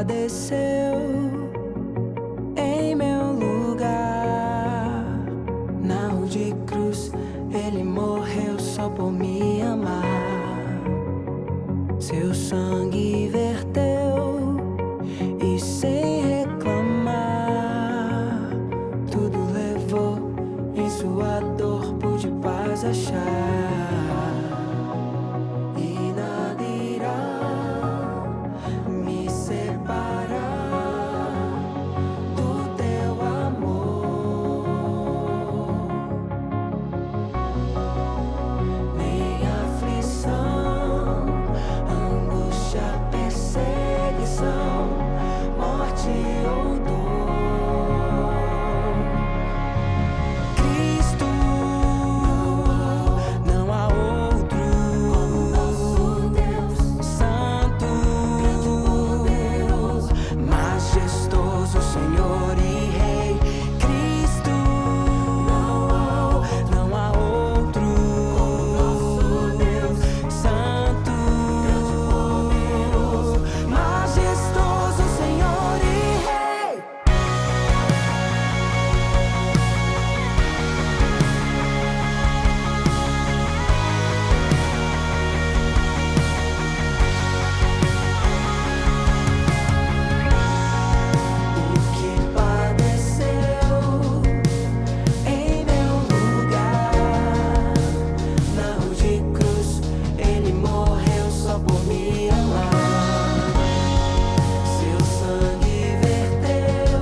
padeceu em meu lugar. Na rude cruz ele morreu só por me amar. Seu sangue verteu e sem reclamar tudo levou, em sua dor pude paz achar. E nada irá me separar do teu amor, nem aflição, angústia, perseguição, morte ou dor. Cristo, não há outro como nosso Deus, santo, majestoso, Senhor e Rei. Cristo, não há outro como nosso Deus, santo, majestoso, Senhor e Rei. O que padeceu em meu lugar, na rude cruz ele morreu só por me amar. Seu sangue verteu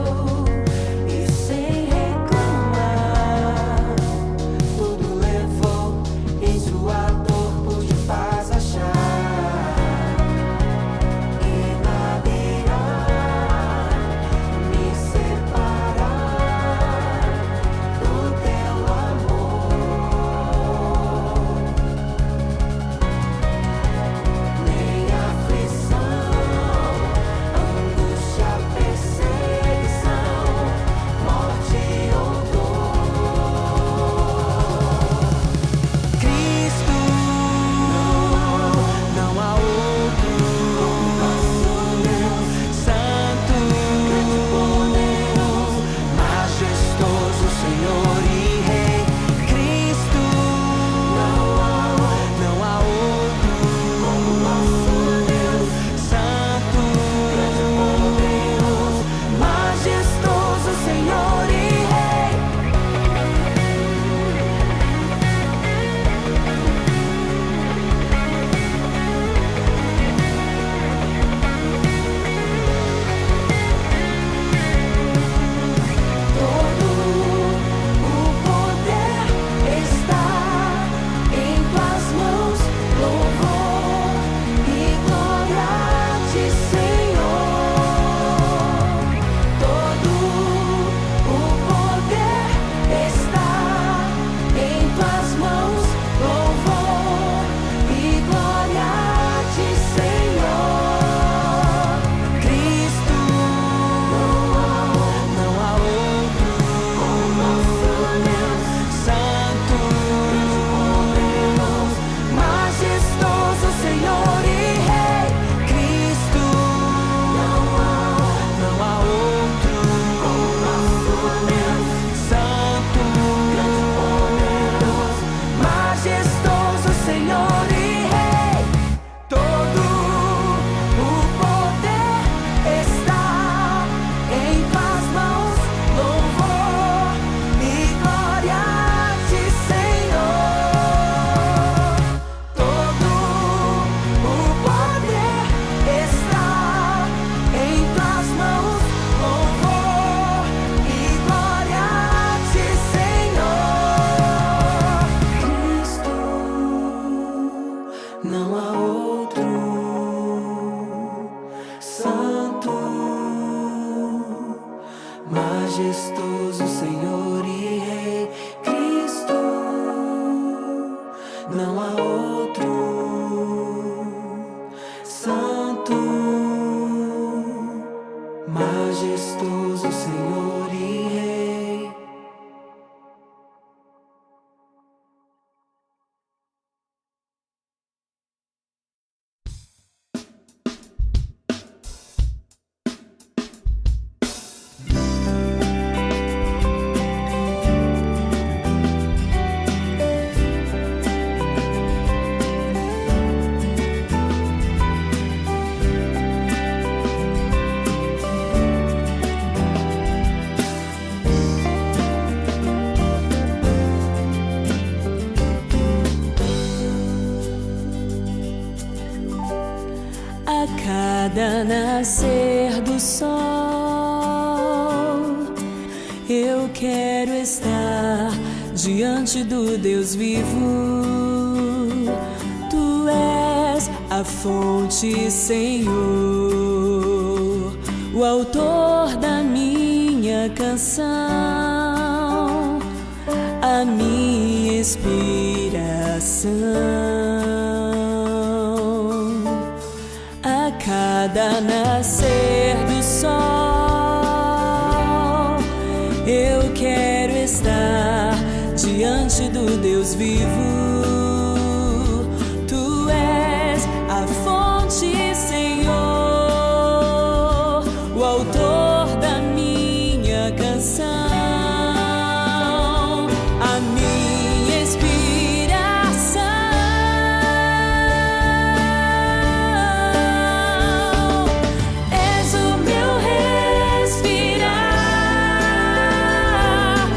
e sem reclamar tudo levou, em sua dor pude paz achar. E nada irá me separar do teu amor, nem aflição, angústia, perseguição, morte ou dor. Cristo, não há outro como nosso Deus, santo, majestoso, Senhor e Rei. Cristo, não há outro como nosso Deus, santo, majestoso, Senhor e Rei. Todo o poder está em tuas mãos, louvor e glória a ti, Senhor. Todo o poder está em tuas mãos, louvor e glória a ti, Senhor. Cristo, não há outro como nosso Deus, santo, majestoso, Senhor e Rei. Cristo, não há outro como nosso Deus, santo, majestoso, Senhor e Rei. Todo o poder está em tuas mãos, louvor e glória a ti, Senhor. Todo o poder está em tuas mãos, louvor e glória a ti, Senhor. Cristo, não há outro santo, majestoso, Senhor e Rei. Cristo, não há outro santo, majestoso, Senhor e Rei. nascer do sol, eu quero estar diante do Deus vivo. Tu és a fonte, Senhor, o autor da minha canção, a minha inspiração. A cada nascer do sol, eu quero estar diante do Deus vivo. Tu és a fonte, Senhor, o autor da minha canção, a minha inspiração. És o meu respirar,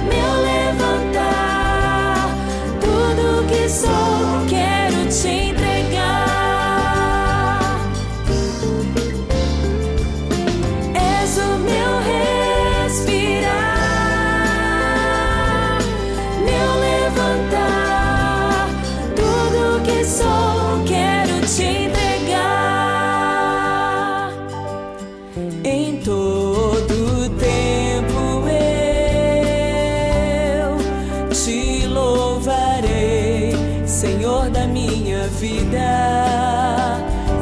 meu levantar, tudo que sou quero te entregar. És o meu respirar, meu levantar, tudo que sou quero te entregar. Em todo tempo eu te louvarei, Senhor da minha vida.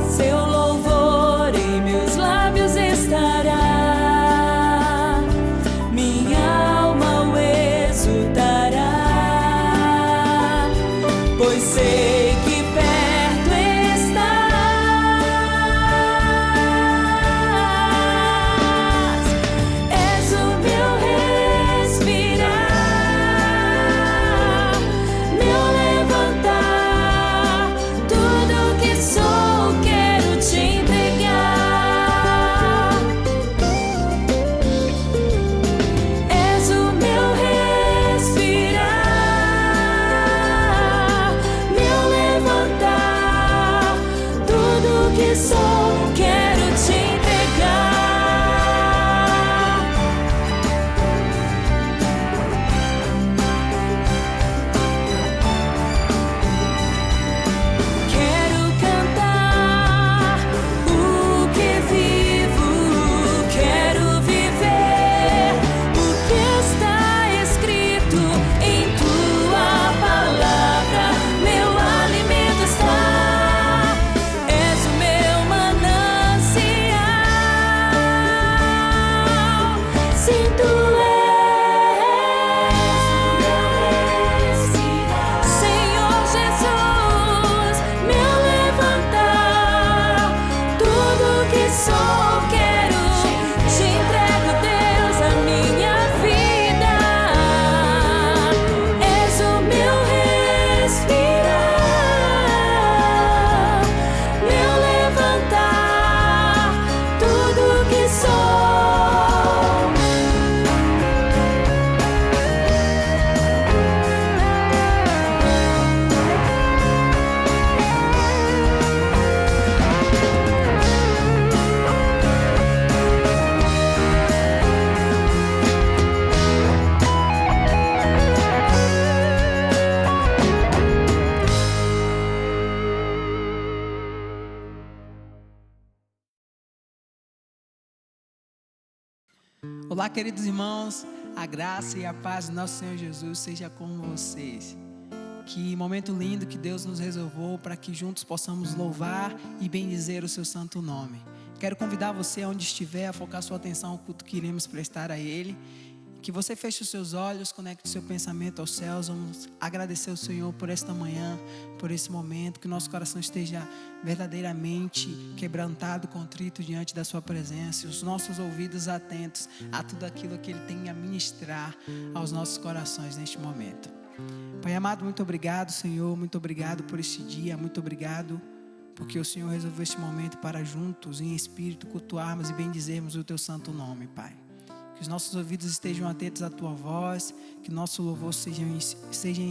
Seu louvor em meus lábios estará, minha alma o exultará, pois sei que perto estás. És o meu respirar, meu levantar, tudo que sou quero te entregar. És o meu respirar, meu levantar, tudo que sou quero te entregar. Quero cantar o que vivo, quero viver o que está escrito em tua palavra. Meu alimento está, és o meu manancial. Sim, tu és, Senhor Jesus, meu levantar, tudo que sou quero te entrego, Deus, a minha vida. És o meu respirar, meu levantar, tudo que sou. Olá, queridos irmãos, a graça e a paz do nosso Senhor Jesus seja com vocês. Que momento lindo que Deus nos reservou para que juntos possamos louvar e bendizer o seu santo nome. Quero convidar você, onde estiver, a focar sua atenção ao culto que iremos prestar a Ele. Que você feche os seus olhos, conecte o seu pensamento aos céus. Vamos agradecer ao Senhor por esta manhã, por esse momento. Que nosso coração esteja verdadeiramente quebrantado, contrito diante da sua presença. E os nossos ouvidos atentos a tudo aquilo que Ele tem a ministrar aos nossos corações neste momento. Pai amado, muito obrigado, Senhor. Muito obrigado por este dia. Muito obrigado porque o Senhor resolveu este momento para juntos, em espírito, cultuarmos e bendizermos o Teu santo nome, Pai. Que os nossos ouvidos estejam atentos à Tua voz, que nosso louvor seja em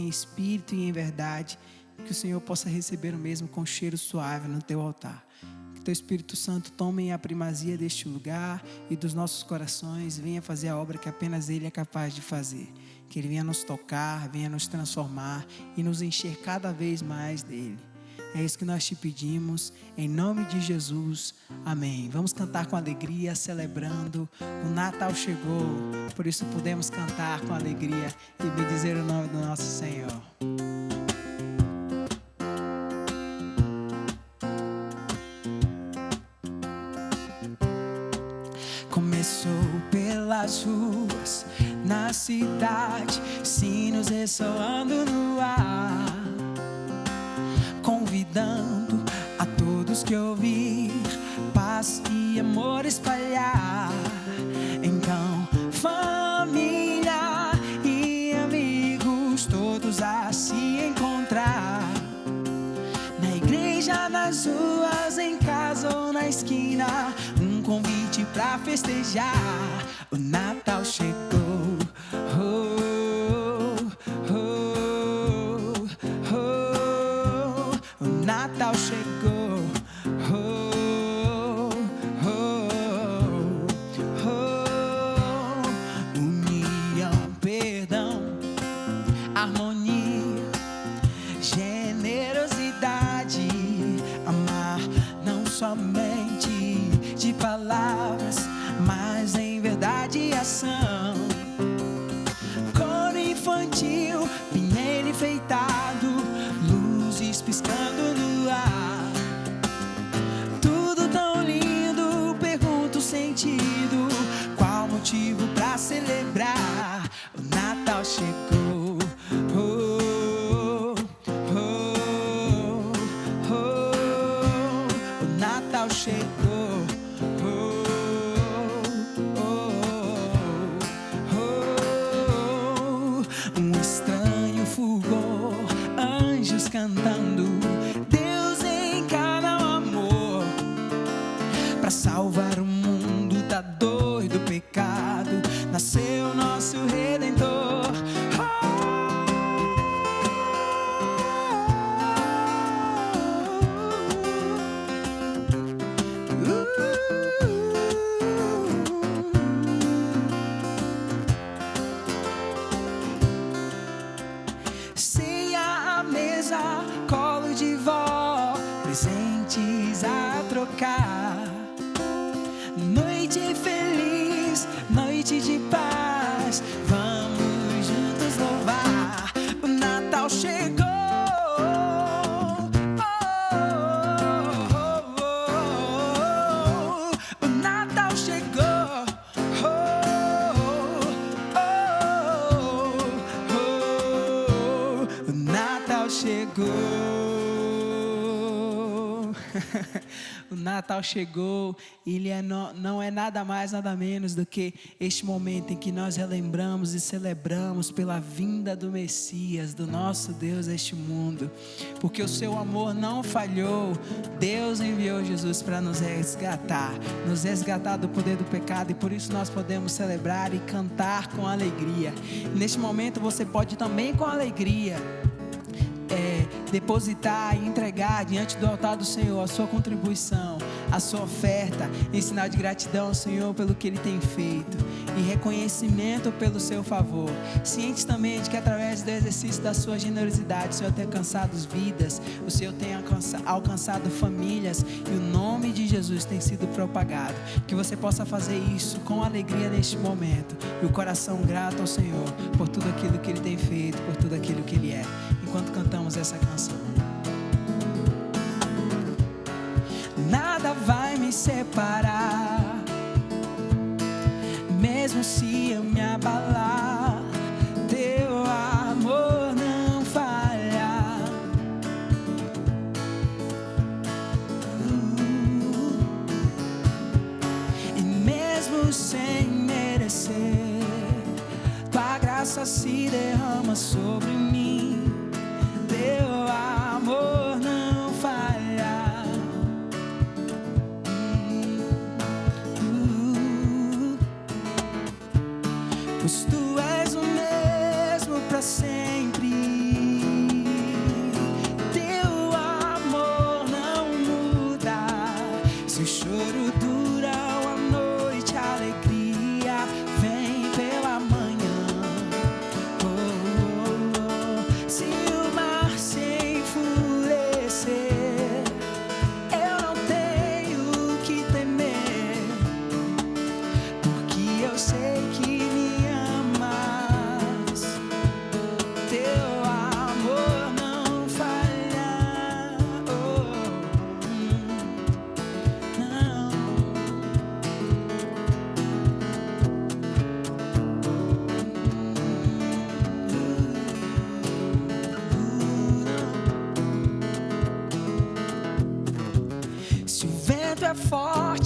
espírito e em verdade, que o Senhor possa receber o mesmo com cheiro suave no Teu altar. Que Teu Espírito Santo tome a primazia deste lugar e dos nossos corações, venha fazer a obra que apenas Ele é capaz de fazer. Que Ele venha nos tocar, venha nos transformar e nos encher cada vez mais dEle. É isso que nós te pedimos, em nome de Jesus, amém. Vamos cantar com alegria, celebrando, o Natal chegou, por isso podemos cantar com alegria e bendizer o nome do nosso Senhor. Começou pelas ruas, na cidade, sinos ressoando no ar, convidando a todos que ouvir, paz e amor espalhar. Então, família e amigos, todos a se encontrar, na igreja, nas ruas, em casa ou na esquina, um convite pra festejar. O Natal chegou. O Natal chegou. União, perdão, harmonia, generosidade, amar não somente de palavras, mas em verdade e ação. Coro infantil, pinheiro enfeitado, luzes piscando no ar. Tudo tão lindo, pergunto o sentido, qual motivo pra celebrar? O Natal chegou. O Natal chegou. Um estranho fulgor, anjos cantando, Deus encarna o amor pra salvar o mundo da dor e do pecado. Nasceu nosso Redentor. Ceia à mesa, colo de vó, presentes a trocar. Noite feliz, noite de paz, vamos juntos louvar. O Natal chegou. O Natal chegou. O Natal chegou. O Natal chegou. Ele não é nada mais, nada menos do que este momento em que nós relembramos e celebramos pela vinda do Messias, do nosso Deus a este mundo. Porque o seu amor não falhou. Deus enviou Jesus para nos resgatar do poder do pecado, e por isso nós podemos celebrar e cantar com alegria. E neste momento você pode também com alegria depositar e entregar diante do altar do Senhor a sua contribuição, a sua oferta, em sinal de gratidão ao Senhor pelo que Ele tem feito e reconhecimento pelo seu favor, cientes também de que através do exercício da sua generosidade o Senhor tem alcançado vidas, o Senhor tem alcançado famílias e o nome de Jesus tem sido propagado. Que você possa fazer isso com alegria neste momento e o coração grato ao Senhor por tudo aquilo que Ele tem feito, por tudo aquilo que Ele é, enquanto cantamos essa canção. Nada vai me separar, mesmo se eu me abalar, teu amor não falha. E mesmo sem merecer, tua graça se derrama sobre mim, teu amor não falha. Pois tu és o mesmo para sempre, teu amor não muda,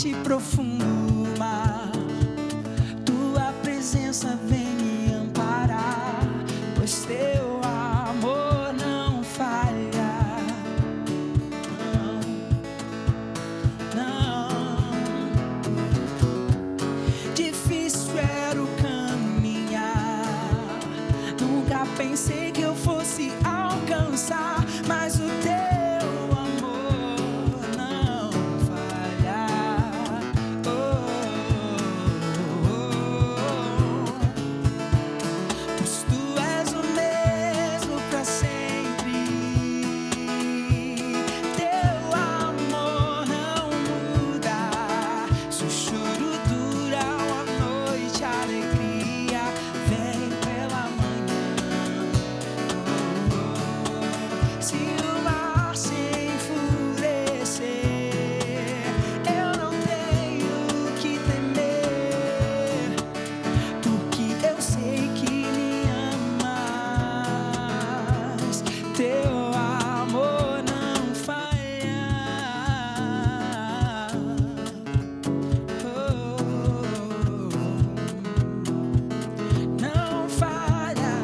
forte e profundo mar. Tua presença vem me amparar, pois teu amor não falha. Não, difícil era o caminhar, nunca pensei que eu fosse alcançar, mas o teu amor não falha. Pois tu és o mesmo pra sempre, teu amor não muda. Se o choro dura uma noite, a alegria vem pela manhã. Se o mar se enfurecer, eu não tenho que temer, porque eu sei que me amas. Teu amor não falha. Não falha.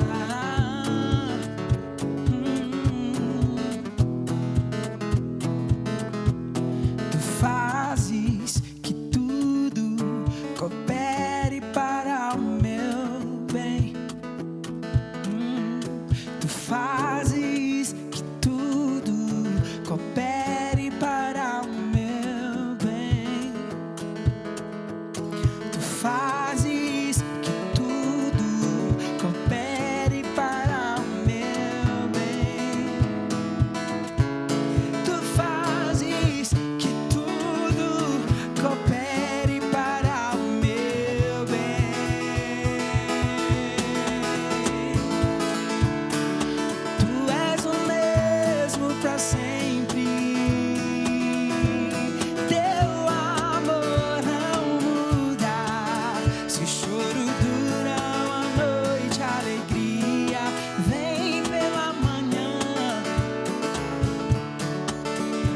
Tu fazes que tudo coopere para o meu bem. Tu fazes que tudo coopere para o meu bem. Tu fazes que tudo coopere para o meu bem. Tu fazes que tudo coopere para o meu bem. Tu és o mesmo pra sempre, teu amor não muda. Se o choro dura uma noite, a alegria vem pela manhã.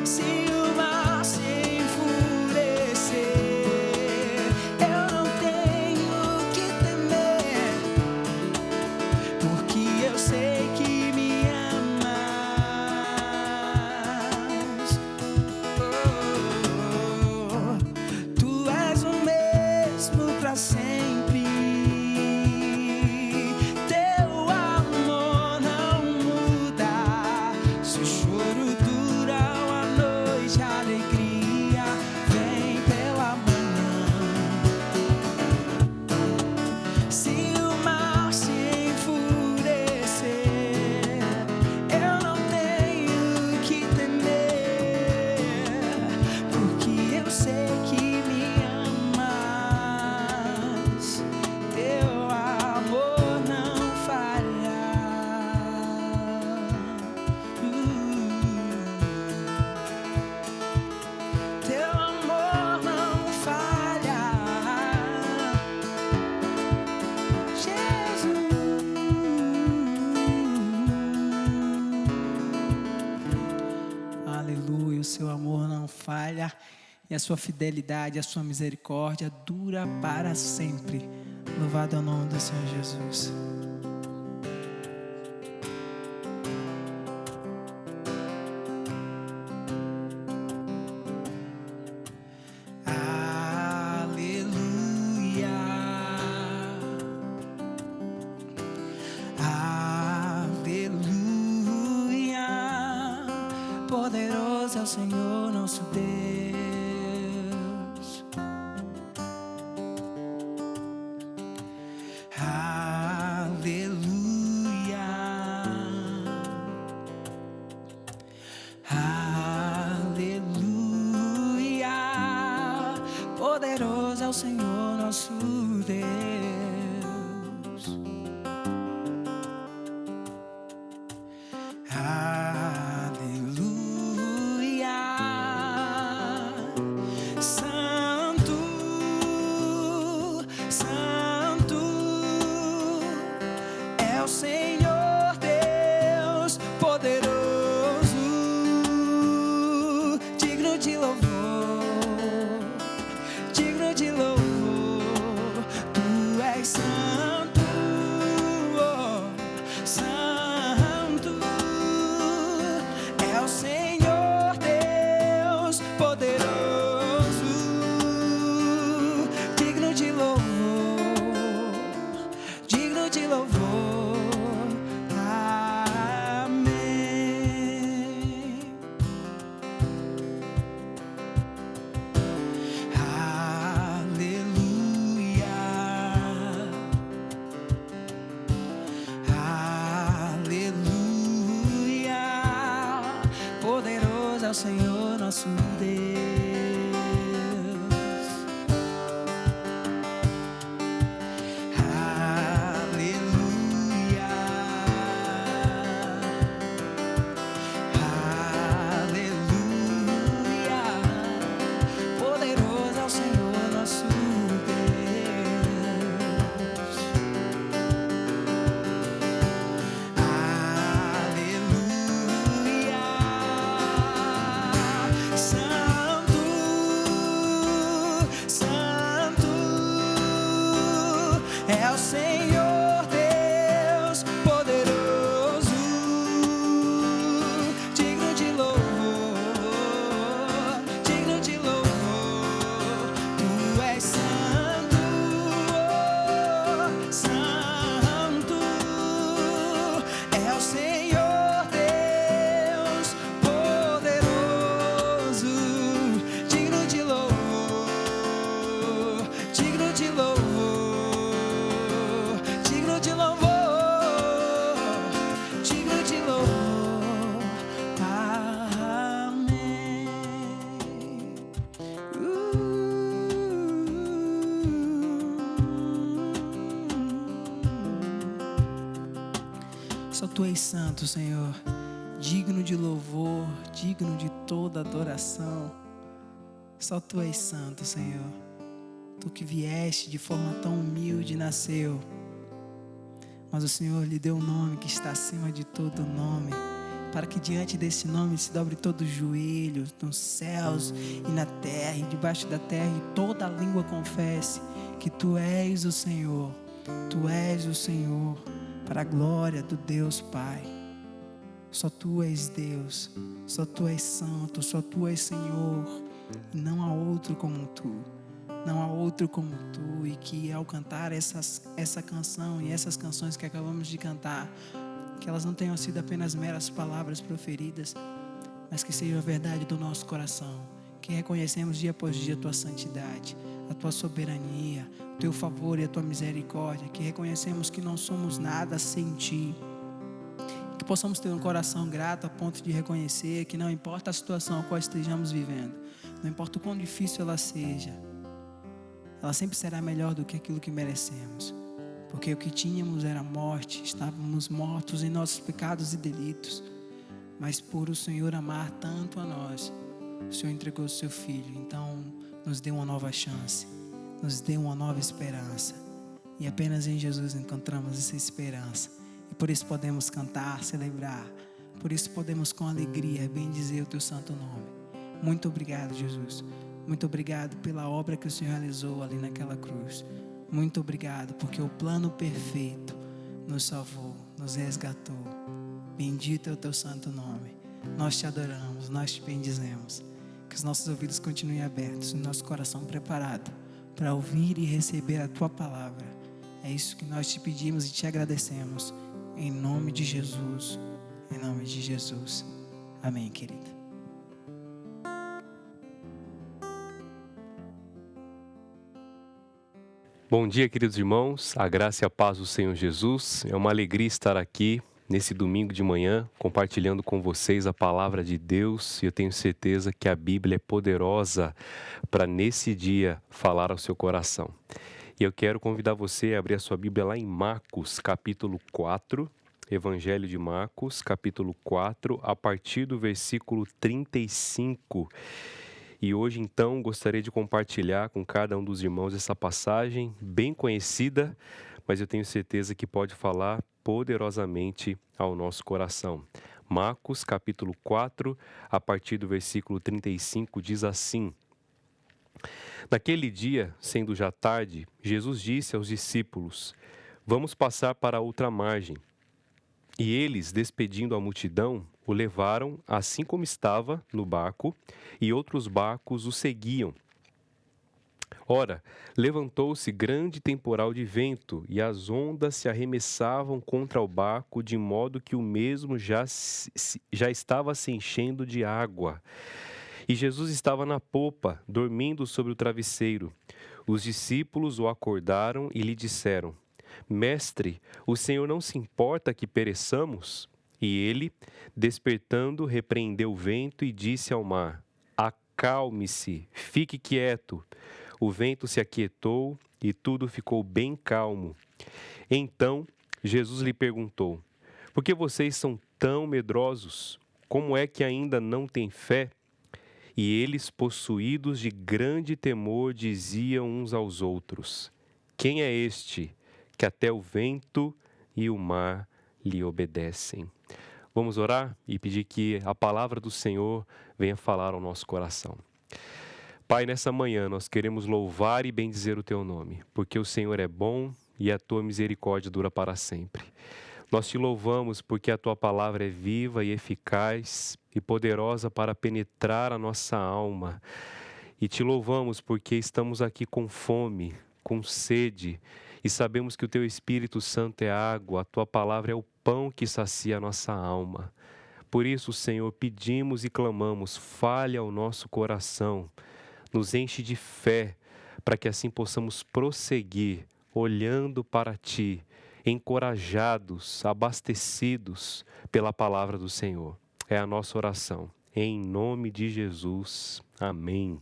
Se o mar se enfurecer, eu não tenho que temer, porque eu sei que me amas. Tu és o mesmo pra sempre, teu amor não muda. Se o choro dura uma noite, a alegria vem pela manhã. Se o mar se enfurecer, eu não tenho que temer, porque eu sei que me amas. Teu amor não falha. Teu amor não falha. Jesus. Aleluia, o seu amor não falha e a sua fidelidade, a sua misericórdia dura para sempre. Louvado é o nome do Senhor Jesus. Aleluia. Aleluia. Poderoso é o Senhor nosso Deus. Aleluia. Aleluia. Poderoso é o Senhor nosso Deus. Aleluia. Santo, Santo é o Senhor Deus poderoso, digno de louvor. o Senhor nosso Deus. Só Tu és santo, Senhor, digno de louvor, digno de toda adoração. Só Tu és santo, Senhor. Tu que vieste de forma tão humilde, nasceu, mas o Senhor lhe deu um nome que está acima de todo nome, para que diante desse nome se dobre todo o joelho, nos céus e na terra e debaixo da terra, e toda a língua confesse que Tu és o Senhor. Tu és o Senhor, para a glória do Deus Pai. Só Tu és Deus, só Tu és santo, só Tu és Senhor, e não há outro como Tu. Não há outro como Tu. E que ao cantar essa canção e essas canções que acabamos de cantar, que elas não tenham sido apenas meras palavras proferidas, mas que seja a verdade do nosso coração, que reconhecemos dia após dia a Tua santidade, a Tua soberania, o Teu favor e a Tua misericórdia, que reconhecemos que não somos nada sem Ti, que possamos ter um coração grato a ponto de reconhecer que não importa a situação a qual estejamos vivendo, não importa o quão difícil ela seja, ela sempre será melhor do que aquilo que merecemos, porque o que tínhamos era morte, estávamos mortos em nossos pecados e delitos, mas por o Senhor amar tanto a nós, o Senhor entregou o Seu Filho. Então nos dê uma nova chance, nos dê uma nova esperança, e apenas em Jesus encontramos essa esperança, e por isso podemos cantar, celebrar, por isso podemos com alegria bendizer o Teu santo nome. Muito obrigado, Jesus. Muito obrigado pela obra que o Senhor realizou ali naquela cruz. Muito obrigado porque o plano perfeito nos salvou, nos resgatou. Bendito é o Teu santo nome. Nós Te adoramos, nós Te bendizemos. Que os nossos ouvidos continuem abertos e nosso coração preparado para ouvir e receber a Tua palavra. É isso que nós Te pedimos e Te agradecemos. Em nome de Jesus. Em nome de Jesus. Amém, querida. Bom dia, queridos irmãos, a graça e a paz do Senhor Jesus. É uma alegria estar aqui nesse domingo de manhã, compartilhando com vocês a palavra de Deus. E eu tenho certeza que a Bíblia é poderosa para nesse dia falar ao seu coração. E eu quero convidar você a abrir a sua Bíblia lá em Marcos, capítulo 4, Evangelho de Marcos, capítulo 4, a partir do versículo 35. E hoje, então, gostaria de compartilhar com cada um dos irmãos essa passagem bem conhecida, mas eu tenho certeza que pode falar poderosamente ao nosso coração. Marcos, capítulo 4, a partir do versículo 35, diz assim: Naquele dia, sendo já tarde, Jesus disse aos discípulos: Vamos passar para a outra margem. E eles, despedindo a multidão, o levaram assim como estava no barco, e outros barcos o seguiam. Ora, levantou-se grande temporal de vento, e as ondas se arremessavam contra o barco, de modo que o mesmo já estava se enchendo de água. E Jesus estava na popa, dormindo sobre o travesseiro. Os discípulos o acordaram e lhe disseram: Mestre, o Senhor não se importa que pereçamos? E ele, despertando, repreendeu o vento e disse ao mar: Acalme-se, fique quieto. O vento se aquietou e tudo ficou bem calmo. Então Jesus lhe perguntou: Por que vocês são tão medrosos? Como é que ainda não têm fé? E eles, possuídos de grande temor, diziam uns aos outros: Quem é este que até o vento e o mar lhe obedecem? Vamos orar e pedir que a palavra do Senhor venha falar ao nosso coração. Pai, nessa manhã nós queremos louvar e bendizer o Teu nome, porque o Senhor é bom e a Tua misericórdia dura para sempre. Nós te louvamos porque a Tua palavra é viva e eficaz e poderosa para penetrar a nossa alma. E te louvamos porque estamos aqui com fome, com sede, e sabemos que o Teu Espírito Santo é água, a Tua palavra é o pão que sacia a nossa alma. Por isso, Senhor, pedimos e clamamos, fale ao nosso coração, nos enche de fé, para que assim possamos prosseguir, olhando para Ti, encorajados, abastecidos pela palavra do Senhor. É a nossa oração. Em nome de Jesus. Amém.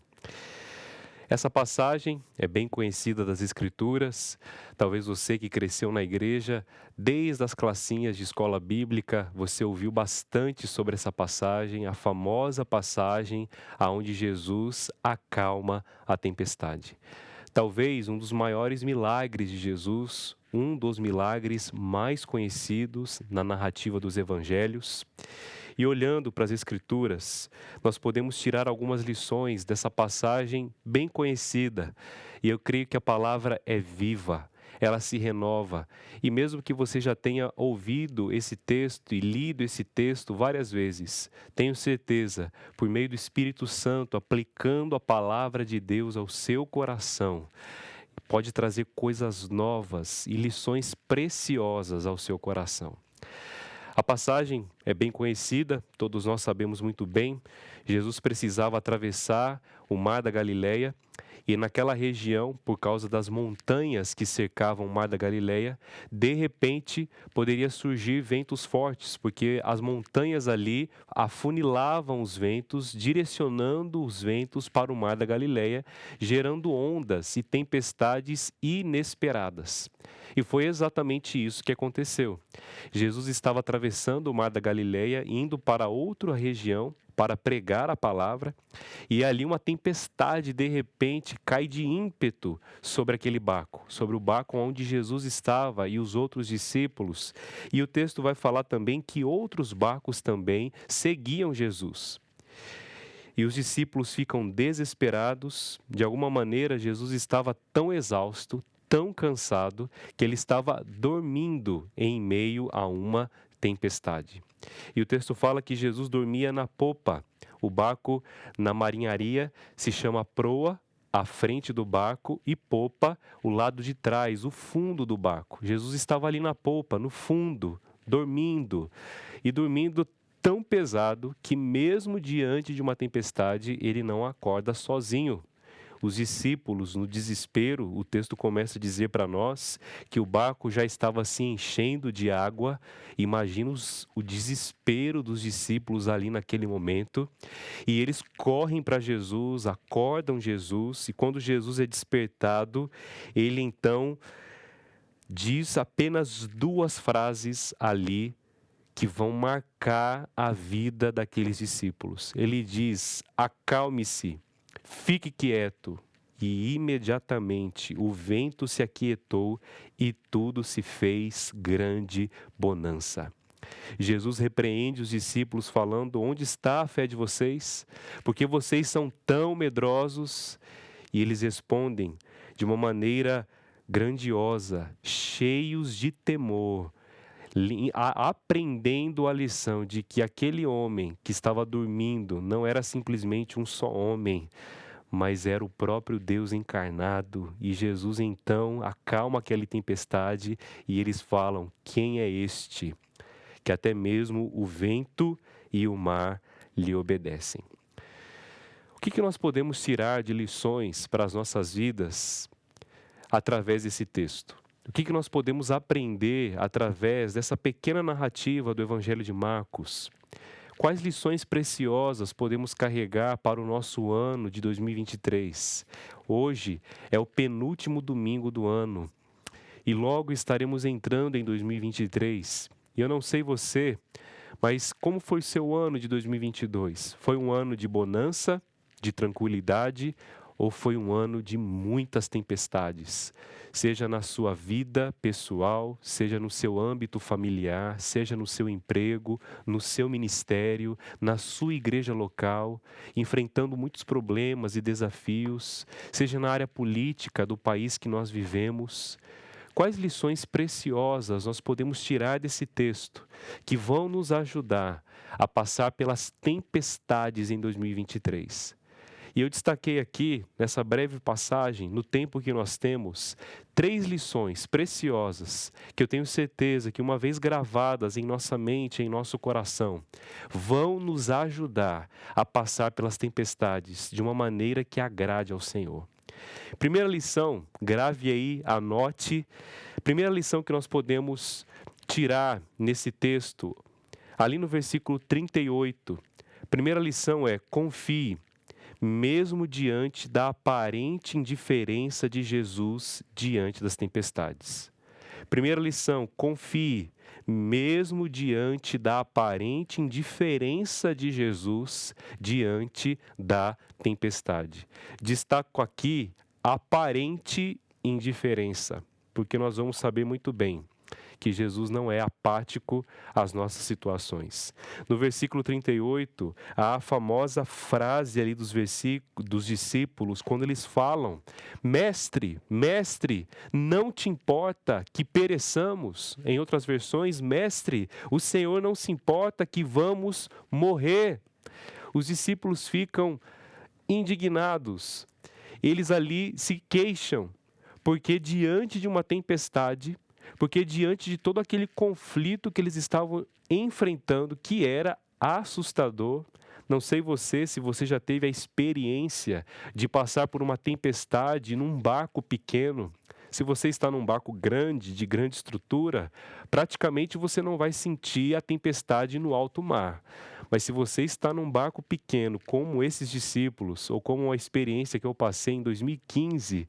Essa passagem é bem conhecida das Escrituras. Talvez você que cresceu na igreja, desde as classinhas de escola bíblica, você ouviu bastante sobre essa passagem, a famosa passagem aonde Jesus acalma a tempestade. Talvez um dos maiores milagres de Jesus, um dos milagres mais conhecidos na narrativa dos evangelhos. E olhando para as Escrituras, nós podemos tirar algumas lições dessa passagem bem conhecida. E eu creio que a palavra é viva, ela se renova. E mesmo que você já tenha ouvido esse texto e lido esse texto várias vezes, tenho certeza, por meio do Espírito Santo, aplicando a palavra de Deus ao seu coração, pode trazer coisas novas e lições preciosas ao seu coração. A passagem é bem conhecida, todos nós sabemos muito bem. Jesus precisava atravessar o mar da Galileia e naquela região, por causa das montanhas que cercavam o mar da Galileia, de repente poderia surgir ventos fortes, porque as montanhas ali afunilavam os ventos, direcionando os ventos para o mar da Galileia, gerando ondas e tempestades inesperadas. E foi exatamente isso que aconteceu. Jesus estava atravessando o mar da Galileia, indo para outra região para pregar a palavra, e ali uma tempestade de repente cai de ímpeto sobre aquele barco, sobre o barco onde Jesus estava e os outros discípulos. E o texto vai falar também que outros barcos também seguiam Jesus. E os discípulos ficam desesperados. De alguma maneira, Jesus estava tão exausto, tão cansado, que ele estava dormindo em meio a uma tempestade. E o texto fala que Jesus dormia na popa. O barco na marinharia se chama proa, a frente do barco, e popa, o lado de trás, o fundo do barco. Jesus estava ali na popa, no fundo, dormindo. E dormindo tão pesado que mesmo diante de uma tempestade, ele não acorda sozinho. Os discípulos, no desespero, o texto começa a dizer para nós que o barco já estava se enchendo de água. Imagina o desespero dos discípulos ali naquele momento. E eles correm para Jesus, acordam Jesus, e quando Jesus é despertado, ele então diz apenas duas frases ali que vão marcar a vida daqueles discípulos. Ele diz: acalme-se, fique quieto. E imediatamente o vento se aquietou e tudo se fez grande bonança. Jesus repreende os discípulos falando: onde está a fé de vocês? Porque vocês são tão medrosos? E eles respondem de uma maneira grandiosa, cheios de temor, aprendendo a lição de que aquele homem que estava dormindo não era simplesmente um só homem, mas era o próprio Deus encarnado. E Jesus então acalma aquela tempestade e eles falam: quem é este que até mesmo o vento e o mar lhe obedecem? O que nós podemos tirar de lições para as nossas vidas através desse texto? O que nós podemos aprender através dessa pequena narrativa do Evangelho de Marcos? Quais lições preciosas podemos carregar para o nosso ano de 2023? Hoje é o penúltimo domingo do ano e logo estaremos entrando em 2023. E eu não sei você, mas como foi o seu ano de 2022? Foi um ano de bonança, de tranquilidade ou foi um ano de muitas tempestades? Seja na sua vida pessoal, seja no seu âmbito familiar, seja no seu emprego, no seu ministério, na sua igreja local, enfrentando muitos problemas e desafios, seja na área política do país que nós vivemos. Quais lições preciosas nós podemos tirar desse texto que vão nos ajudar a passar pelas tempestades em 2023? E eu destaquei aqui, nessa breve passagem, no tempo que nós temos, 3 lições preciosas que eu tenho certeza que, uma vez gravadas em nossa mente, em nosso coração, vão nos ajudar a passar pelas tempestades de uma maneira que agrade ao Senhor. Primeira lição, grave aí, anote. Primeira lição que nós podemos tirar nesse texto, ali no versículo 38. Primeira lição é: confie, mesmo diante da aparente indiferença de Jesus diante das tempestades. Primeira lição, confie, mesmo diante da aparente indiferença de Jesus diante da tempestade. Destaco aqui aparente indiferença, porque nós vamos saber muito bem que Jesus não é apático às nossas situações. No versículo 38, há a famosa frase ali dos discípulos, quando eles falam: Mestre, mestre, não te importa que pereçamos? Em outras versões, mestre, o Senhor não se importa que vamos morrer. Os discípulos ficam indignados. Eles ali se queixam, porque diante de uma tempestade, porque diante de todo aquele conflito que eles estavam enfrentando, que era assustador, não sei você, se você já teve a experiência de passar por uma tempestade num barco pequeno. Se você está num barco grande, de grande estrutura, praticamente você não vai sentir a tempestade no alto mar. Mas se você está num barco pequeno, como esses discípulos, ou como a experiência que eu passei em 2015,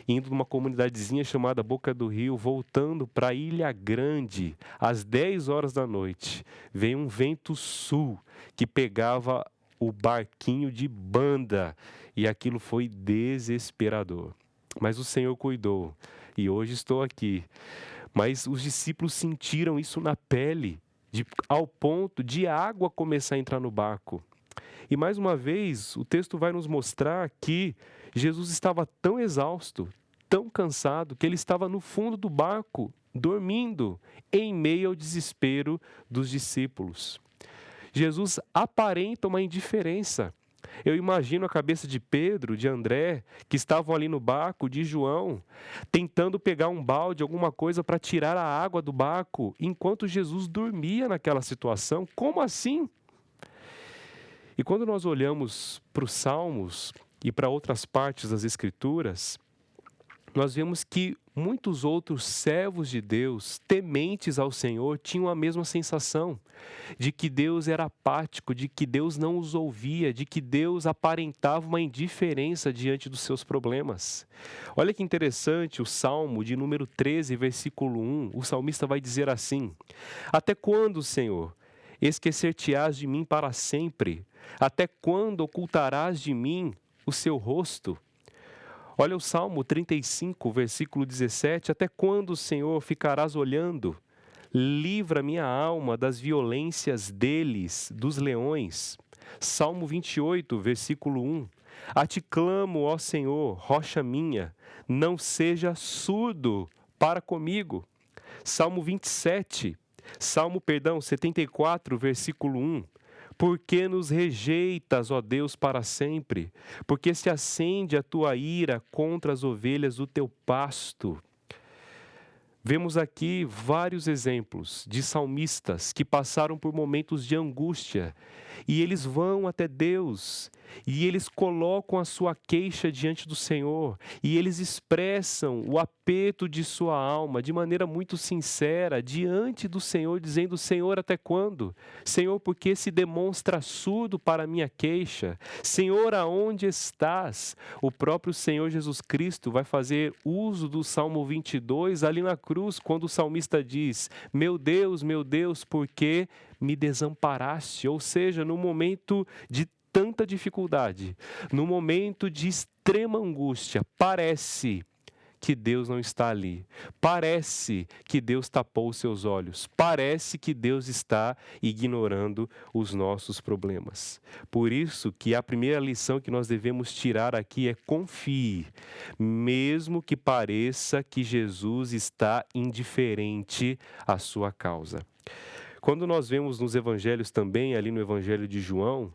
indo numa comunidadezinha chamada Boca do Rio, voltando para Ilha Grande, às 10 horas da noite, veio um vento sul que pegava o barquinho de banda, e aquilo foi desesperador. Mas o Senhor cuidou, e hoje estou aqui. Mas os discípulos sentiram isso na pele, ao ponto de água começar a entrar no barco. E mais uma vez, o texto vai nos mostrar que Jesus estava tão exausto, tão cansado, que ele estava no fundo do barco, dormindo, em meio ao desespero dos discípulos. Jesus aparenta uma indiferença. Eu imagino a cabeça de Pedro, de André, que estavam ali no barco, de João, tentando pegar um balde, alguma coisa para tirar a água do barco, enquanto Jesus dormia naquela situação. Como assim? E quando nós olhamos para os Salmos e para outras partes das Escrituras, nós vemos que muitos outros servos de Deus, tementes ao Senhor, tinham a mesma sensação de que Deus era apático, de que Deus não os ouvia, de que Deus aparentava uma indiferença diante dos seus problemas. Olha que interessante o Salmo de número 13, versículo 1, o salmista vai dizer assim: Até quando, Senhor, esquecer-te-ás de mim para sempre? Até quando ocultarás de mim o seu rosto? Olha o Salmo 35, versículo 17. Até quando, Senhor, ficarás olhando? Livra minha alma das violências deles, dos leões. Salmo 28, versículo 1. A ti clamo, ó Senhor, rocha minha, não seja surdo para comigo. Salmo 74, versículo 1. Por que nos rejeitas, ó Deus, para sempre? Porque se acende a tua ira contra as ovelhas do teu pasto. Vemos aqui vários exemplos de salmistas que passaram por momentos de angústia e eles vão até Deus e eles colocam a sua queixa diante do Senhor e eles expressam o aperto de sua alma de maneira muito sincera diante do Senhor, dizendo: Senhor, até quando? Senhor, por que se demonstra surdo para a minha queixa? Senhor, aonde estás? O próprio Senhor Jesus Cristo vai fazer uso do Salmo 22 ali na cruz, quando o salmista diz: meu Deus, por que me desamparaste? Ou seja, no momento de tanta dificuldade, no momento de extrema angústia, parece que Deus não está ali. Parece que Deus tapou os seus olhos. Parece que Deus está ignorando os nossos problemas. Por isso que a primeira lição que nós devemos tirar aqui é: confie, mesmo que pareça que Jesus está indiferente à sua causa. Quando nós vemos nos evangelhos também, ali no evangelho de João,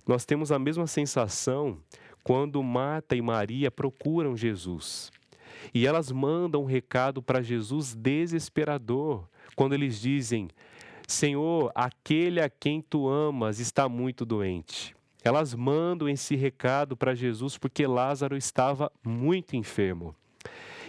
nós temos a mesma sensação quando Marta e Maria procuram Jesus. E elas mandam um recado para Jesus desesperador, quando eles dizem: Senhor, aquele a quem tu amas está muito doente. Elas mandam esse recado para Jesus porque Lázaro estava muito enfermo.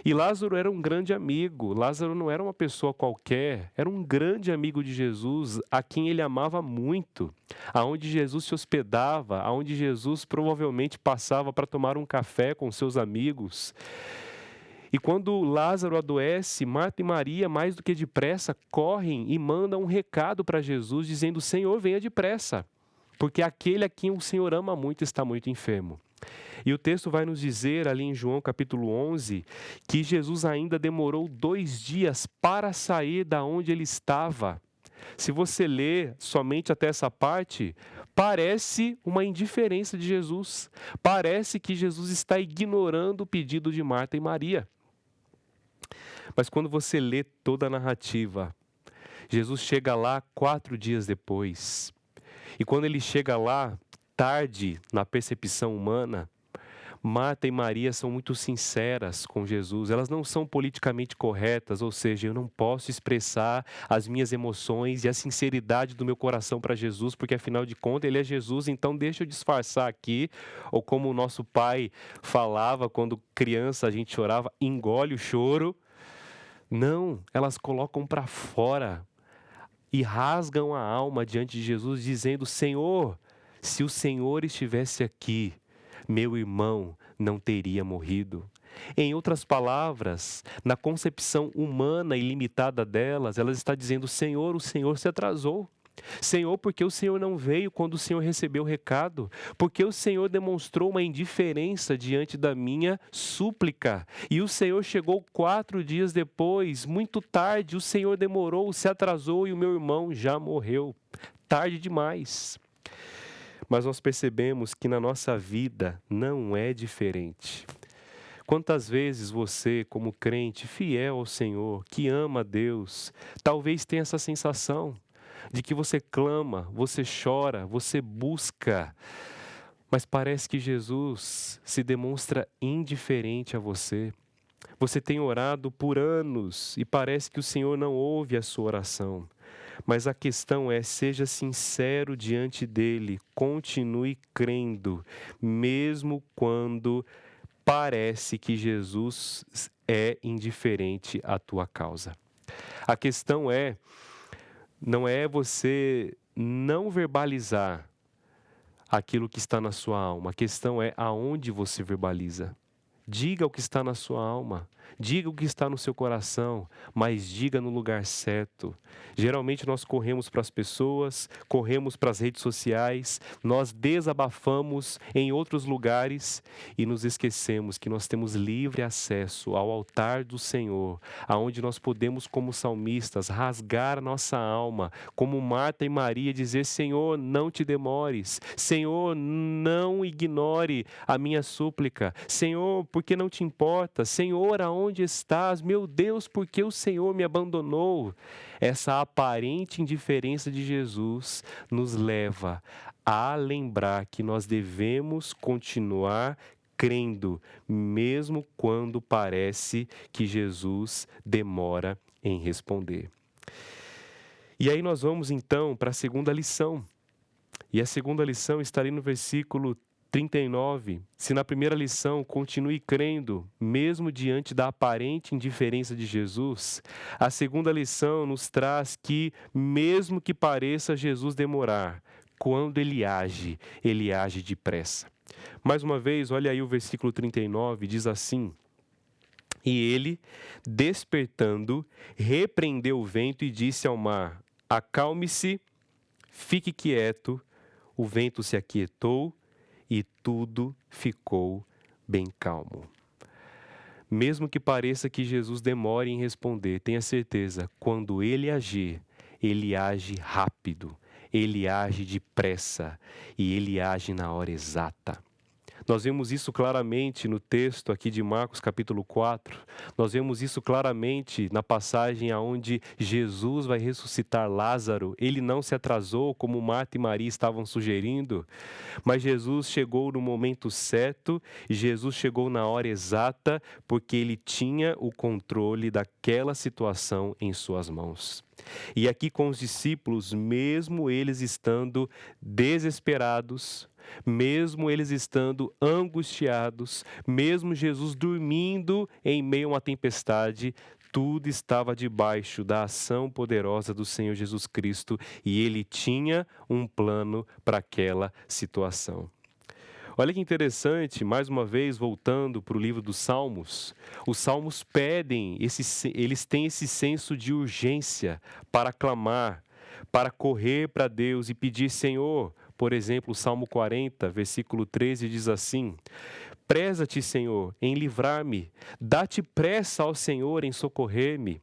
E Lázaro era um grande amigo, Lázaro não era uma pessoa qualquer, era um grande amigo de Jesus, a quem ele amava muito, aonde Jesus se hospedava, aonde Jesus provavelmente passava para tomar um café com seus amigos. E quando Lázaro adoece, Marta e Maria, mais do que depressa, correm e mandam um recado para Jesus, dizendo: Senhor, venha depressa, porque aquele a quem o Senhor ama muito está muito enfermo. E o texto vai nos dizer, ali em João capítulo 11, que Jesus ainda demorou 2 dias para sair da onde ele estava. Se você ler somente até essa parte, parece uma indiferença de Jesus. Parece que Jesus está ignorando o pedido de Marta e Maria. Mas quando você lê toda a narrativa, Jesus chega lá 4 dias depois. E quando ele chega lá, tarde na percepção humana, Marta e Maria são muito sinceras com Jesus. Elas não são politicamente corretas, ou seja, eu não posso expressar as minhas emoções e a sinceridade do meu coração para Jesus, porque afinal de contas ele é Jesus, então deixa eu disfarçar aqui. Ou como o nosso pai falava quando criança, a gente chorava: engole o choro. Não, elas colocam para fora e rasgam a alma diante de Jesus, dizendo: Senhor, se o Senhor estivesse aqui, meu irmão não teria morrido. Em outras palavras, na concepção humana e limitada delas, ela está dizendo: Senhor, o Senhor se atrasou. Senhor, porque o Senhor não veio quando o Senhor recebeu o recado? Porque o Senhor demonstrou uma indiferença diante da minha súplica. E o Senhor chegou 4 dias depois, muito tarde, o Senhor demorou, se atrasou e o meu irmão já morreu. Tarde demais. Mas nós percebemos que na nossa vida não é diferente. Quantas vezes você, como crente, fiel ao Senhor, que ama a Deus, talvez tenha essa sensação de que você clama, você chora, você busca, mas parece que Jesus se demonstra indiferente a você. Você tem orado por anos e parece que o Senhor não ouve a sua oração. Mas a questão é: seja sincero diante dele, continue crendo, mesmo quando parece que Jesus é indiferente à tua causa. A questão não é você não verbalizar aquilo que está na sua alma, a questão é aonde você verbaliza. Diga o que está na sua alma, diga o que está no seu coração, mas diga no lugar certo. Geralmente nós corremos para as pessoas, corremos para as redes sociais, nós desabafamos em outros lugares e nos esquecemos que nós temos livre acesso ao altar do Senhor, aonde nós podemos, como salmistas, rasgar a nossa alma, como Marta e Maria, dizer: Senhor, não te demores, Senhor, não ignore a minha súplica, Senhor, por que não te importa? Senhor, aonde estás? Meu Deus, por que o Senhor me abandonou? Essa aparente indiferença de Jesus nos leva a lembrar que nós devemos continuar crendo, mesmo quando parece que Jesus demora em responder. E aí nós vamos então para a segunda lição. E a segunda lição está ali no versículo 39. Se na primeira lição continue crendo, mesmo diante da aparente indiferença de Jesus, a segunda lição nos traz que, mesmo que pareça Jesus demorar, quando ele age depressa. Mais uma vez, olha aí o versículo 39, diz assim: E ele, despertando, repreendeu o vento e disse ao mar: Acalme-se, fique quieto. O vento se aquietou e tudo ficou bem calmo. Mesmo que pareça que Jesus demore em responder, tenha certeza, quando ele agir, ele age rápido, ele age depressa e ele age na hora exata. Nós vemos isso claramente no texto aqui de Marcos capítulo 4. Nós vemos isso claramente na passagem onde Jesus vai ressuscitar Lázaro. Ele não se atrasou como Marta e Maria estavam sugerindo, mas Jesus chegou no momento certo, Jesus chegou na hora exata, porque ele tinha o controle daquela situação em suas mãos. E aqui com os discípulos, mesmo eles estando desesperados, mesmo eles estando angustiados, mesmo Jesus dormindo em meio a uma tempestade, tudo estava debaixo da ação poderosa do Senhor Jesus Cristo e ele tinha um plano para aquela situação. Olha que interessante, mais uma vez, voltando para o livro dos Salmos, os Salmos eles têm esse senso de urgência para clamar, para correr para Deus e pedir: Senhor. Por exemplo, o Salmo 40, versículo 13 diz assim: Preza-te, Senhor, em livrar-me, dá-te pressa ao Senhor em socorrer-me.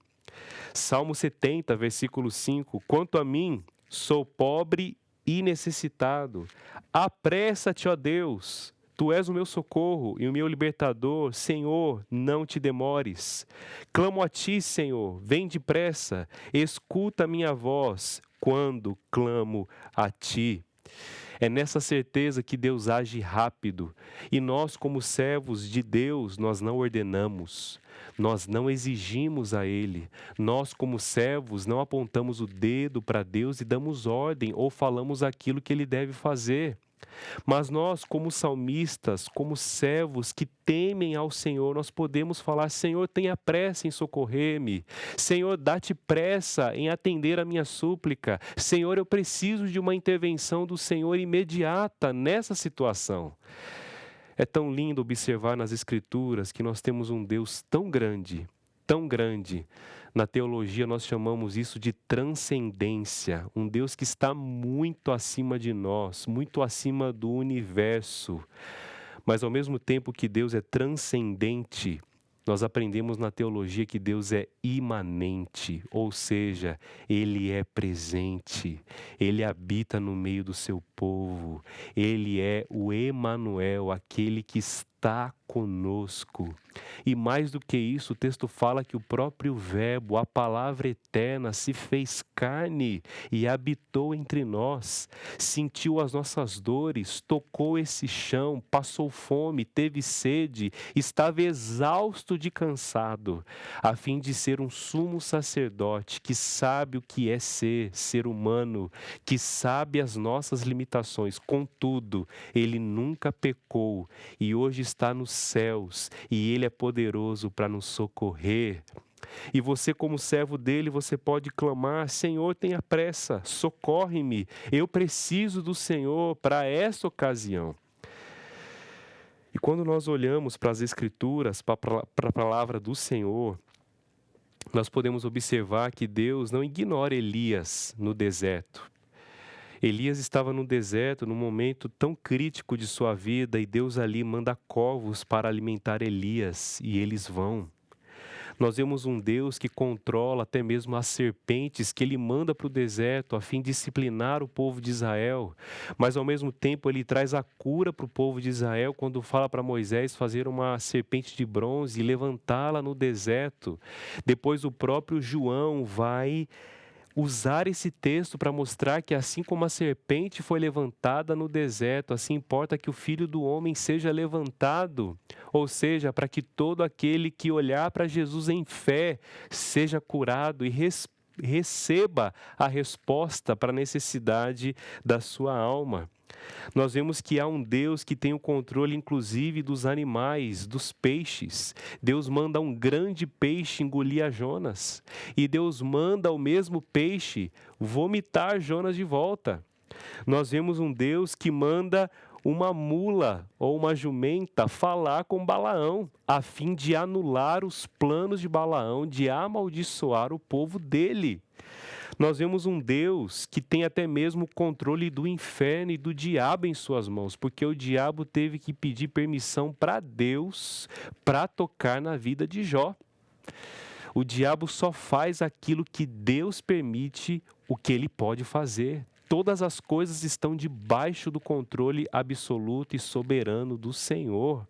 Salmo 70, versículo 5: Quanto a mim, sou pobre e necessitado. Apressa-te, ó Deus, tu és o meu socorro e o meu libertador. Senhor, não te demores. Clamo a ti, Senhor, vem depressa, escuta a minha voz quando clamo a ti. É nessa certeza que Deus age rápido e nós, como servos de Deus, nós não ordenamos, nós não exigimos a Ele. Nós, como servos, não apontamos o dedo para Deus e damos ordem ou falamos aquilo que Ele deve fazer. Mas nós, como salmistas, como servos que temem ao Senhor, nós podemos falar: Senhor, tenha pressa em socorrer-me. Senhor, dá-te pressa em atender a minha súplica. Senhor, eu preciso de uma intervenção do Senhor imediata nessa situação. É tão lindo observar nas Escrituras que nós temos um Deus tão grande, tão grande. Na teologia nós chamamos isso de transcendência, um Deus que está muito acima de nós, muito acima do universo. Mas ao mesmo tempo que Deus é transcendente, nós aprendemos na teologia que Deus é imanente, ou seja, Ele é presente, Ele habita no meio do seu povo, Ele é o Emanuel, aquele que está conosco. E mais do que isso, o texto fala que o próprio Verbo, a palavra eterna, se fez carne e habitou entre nós, sentiu as nossas dores, tocou esse chão, passou fome, teve sede, estava exausto de cansado, a fim de ser um sumo sacerdote que sabe o que é ser humano, que sabe as nossas limitações. Contudo, ele nunca pecou e hoje está nos céus e Ele é poderoso para nos socorrer. E você, como servo dele, você pode clamar: Senhor, tenha pressa, socorre-me, eu preciso do Senhor para essa ocasião. E quando nós olhamos para as Escrituras, para a palavra do Senhor, nós podemos observar que Deus não ignora Elias no deserto. Elias estava no deserto num momento tão crítico de sua vida e Deus ali manda corvos para alimentar Elias e eles vão. Nós vemos um Deus que controla até mesmo as serpentes que Ele manda para o deserto a fim de disciplinar o povo de Israel. Mas ao mesmo tempo Ele traz a cura para o povo de Israel quando fala para Moisés fazer uma serpente de bronze e levantá-la no deserto. Depois o próprio João vai usar esse texto para mostrar que assim como a serpente foi levantada no deserto, assim importa que o Filho do Homem seja levantado, ou seja, para que todo aquele que olhar para Jesus em fé seja curado e receba a resposta para a necessidade da sua alma. Nós vemos que há um Deus que tem o controle, inclusive, dos animais, dos peixes. Deus manda um grande peixe engolir a Jonas. E Deus manda o mesmo peixe vomitar Jonas de volta. Nós vemos um Deus que manda uma mula ou uma jumenta falar com Balaão, a fim de anular os planos de Balaão de amaldiçoar o povo dele. Nós vemos um Deus que tem até mesmo o controle do inferno e do diabo em suas mãos, porque o diabo teve que pedir permissão para Deus para tocar na vida de Jó. O diabo só faz aquilo que Deus permite, o que ele pode fazer. Todas as coisas estão debaixo do controle absoluto e soberano do Senhor.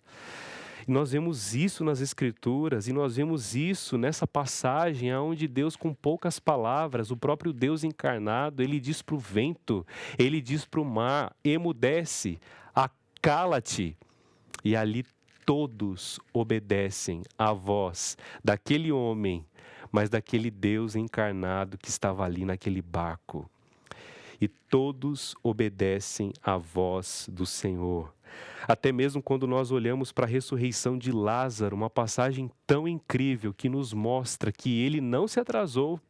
Nós vemos isso nas Escrituras e nós vemos isso nessa passagem onde Deus, com poucas palavras, o próprio Deus encarnado, ele diz para o vento, ele diz para o mar, emudece, acala-te. E ali todos obedecem à voz daquele homem, mas daquele Deus encarnado que estava ali naquele barco. E todos obedecem à voz do Senhor. Até mesmo quando nós olhamos para a ressurreição de Lázaro, uma passagem tão incrível que nos mostra que ele não se atrasou.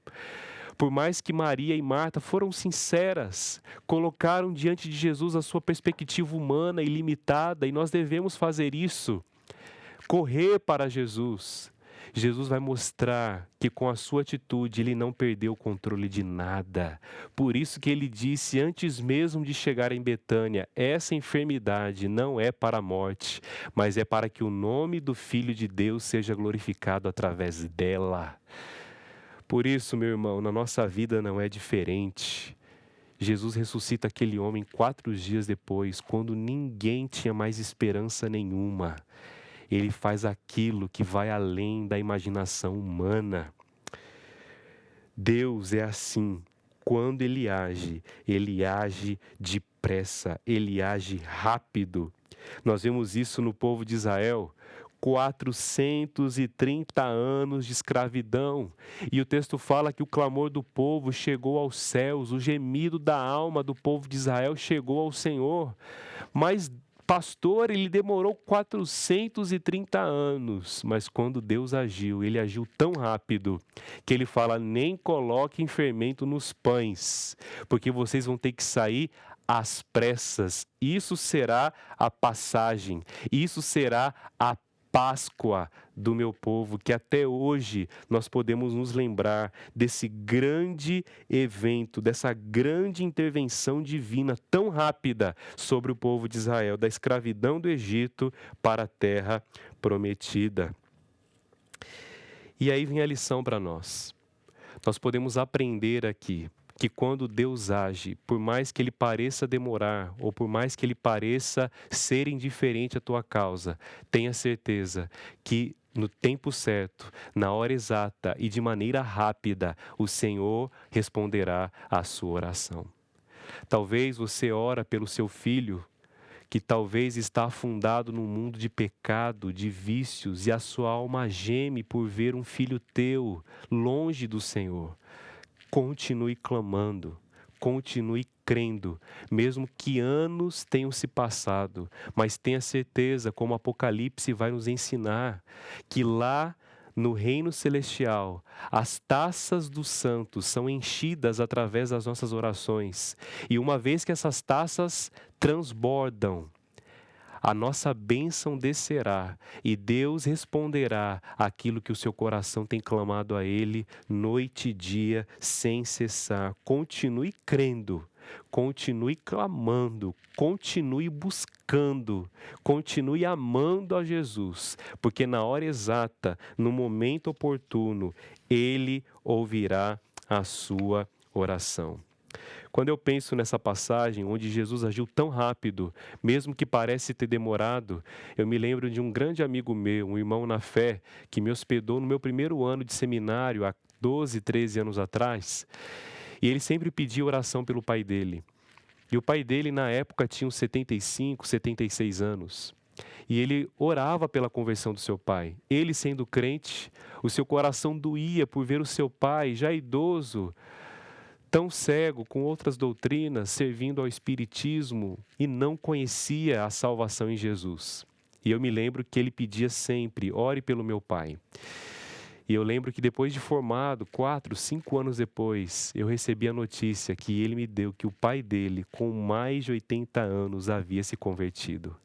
Por mais que Maria e Marta foram sinceras, colocaram diante de Jesus a sua perspectiva humana e limitada, e nós devemos fazer isso, correr para Jesus. Jesus vai mostrar que com a sua atitude ele não perdeu o controle de nada. Por isso que ele disse antes mesmo de chegar em Betânia, essa enfermidade não é para a morte, mas é para que o nome do Filho de Deus seja glorificado através dela. Por isso, meu irmão, na nossa vida não é diferente. Jesus ressuscita aquele homem 4 dias depois, quando ninguém tinha mais esperança nenhuma. Ele faz aquilo que vai além da imaginação humana. Deus é assim. Quando Ele age depressa, Ele age rápido. Nós vemos isso no povo de Israel. 430 anos de escravidão. E o texto fala que o clamor do povo chegou aos céus, o gemido da alma do povo de Israel chegou ao Senhor. Mas pastor, ele demorou 430 anos, mas quando Deus agiu, ele agiu tão rápido que ele fala, nem coloquem fermento nos pães, porque vocês vão ter que sair às pressas. Isso será a passagem, isso será a Páscoa do meu povo, que até hoje nós podemos nos lembrar desse grande evento, dessa grande intervenção divina tão rápida sobre o povo de Israel, da escravidão do Egito para a terra prometida. E aí vem a lição para nós. Nós podemos aprender aqui que quando Deus age, por mais que Ele pareça demorar, ou por mais que Ele pareça ser indiferente à tua causa, tenha certeza que no tempo certo, na hora exata e de maneira rápida, o Senhor responderá à sua oração. Talvez você ora pelo seu filho, que talvez está afundado num mundo de pecado, de vícios, e a sua alma geme por ver um filho teu longe do Senhor. Continue clamando, continue crendo, mesmo que anos tenham se passado, mas tenha certeza, como o Apocalipse vai nos ensinar, que lá no reino celestial, as taças dos santos são enchidas através das nossas orações, e uma vez que essas taças transbordam, a nossa bênção descerá e Deus responderá aquilo que o seu coração tem clamado a Ele noite e dia sem cessar. Continue crendo, continue clamando, continue buscando, continue amando a Jesus, porque na hora exata, no momento oportuno, Ele ouvirá a sua oração. Quando eu penso nessa passagem onde Jesus agiu tão rápido, mesmo que parece ter demorado, eu me lembro de um grande amigo meu, um irmão na fé, que me hospedou no meu primeiro ano de seminário, há 12, 13 anos atrás. E ele sempre pedia oração pelo pai dele. E o pai dele, na época, tinha uns 75, 76 anos. E ele orava pela conversão do seu pai. Ele, sendo crente, o seu coração doía por ver o seu pai, já idoso, tão cego, com outras doutrinas, servindo ao espiritismo e não conhecia a salvação em Jesus. E eu me lembro que ele pedia sempre: ore pelo meu pai. E eu lembro que depois de formado, 4, 5 anos depois, eu recebi a notícia que ele me deu que o pai dele, com mais de 80 anos, havia se convertido.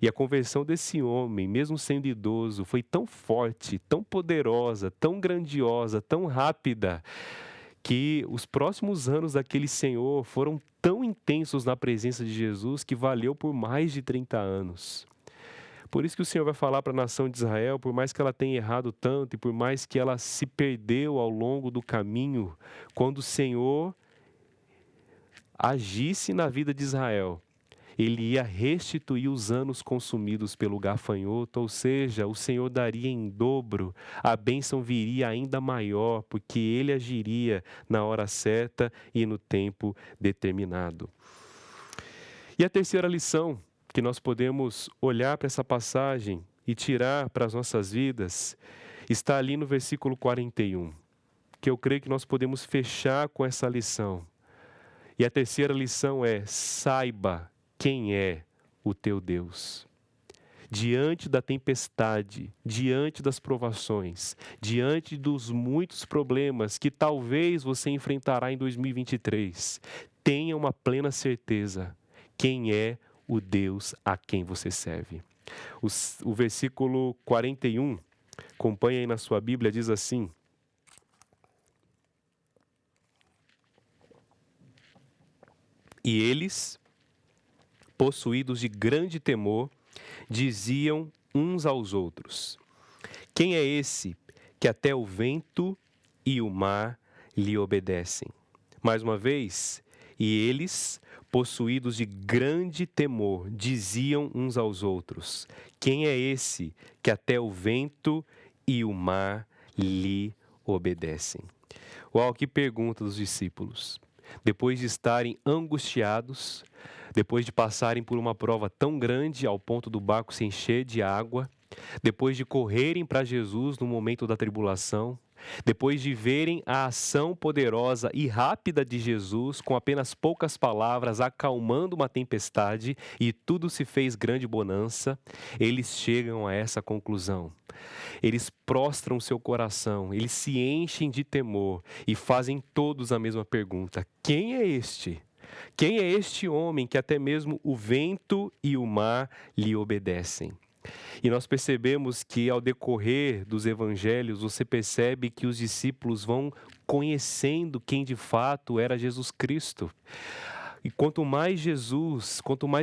E a conversão desse homem, mesmo sendo idoso, foi tão forte, tão poderosa, tão grandiosa, tão rápida, que os próximos anos daquele senhor foram tão intensos na presença de Jesus que valeu por mais de 30 anos. Por isso que o Senhor vai falar para a nação de Israel, por mais que ela tenha errado tanto e por mais que ela se perdeu ao longo do caminho, quando o Senhor agisse na vida de Israel, ele ia restituir os anos consumidos pelo gafanhoto, ou seja, o Senhor daria em dobro, a bênção viria ainda maior, porque ele agiria na hora certa e no tempo determinado. E a terceira lição que nós podemos olhar para essa passagem e tirar para as nossas vidas, está ali no versículo 41, que eu creio que nós podemos fechar com essa lição. E a terceira lição é: saiba quem é o teu Deus. Diante da tempestade, diante das provações, diante dos muitos problemas que talvez você enfrentará em 2023, tenha uma plena certeza quem é o Deus a quem você serve. O versículo 41, acompanha aí na sua Bíblia, diz assim: e eles, possuídos de grande temor, diziam uns aos outros: quem é esse que até o vento e o mar lhe obedecem? Mais uma vez, e eles, possuídos de grande temor, diziam uns aos outros: quem é esse que até o vento e o mar lhe obedecem? Uau, que pergunta dos discípulos! Depois de estarem angustiados, depois de passarem por uma prova tão grande ao ponto do barco se encher de água, depois de correrem para Jesus no momento da tribulação, depois de verem a ação poderosa e rápida de Jesus, com apenas poucas palavras, acalmando uma tempestade e tudo se fez grande bonança, eles chegam a essa conclusão. Eles prostram seu coração, eles se enchem de temor e fazem todos a mesma pergunta: quem é este? Quem é este homem que até mesmo o vento e o mar lhe obedecem? E nós percebemos que ao decorrer dos evangelhos, você percebe que os discípulos vão conhecendo quem de fato era Jesus Cristo. E quanto mais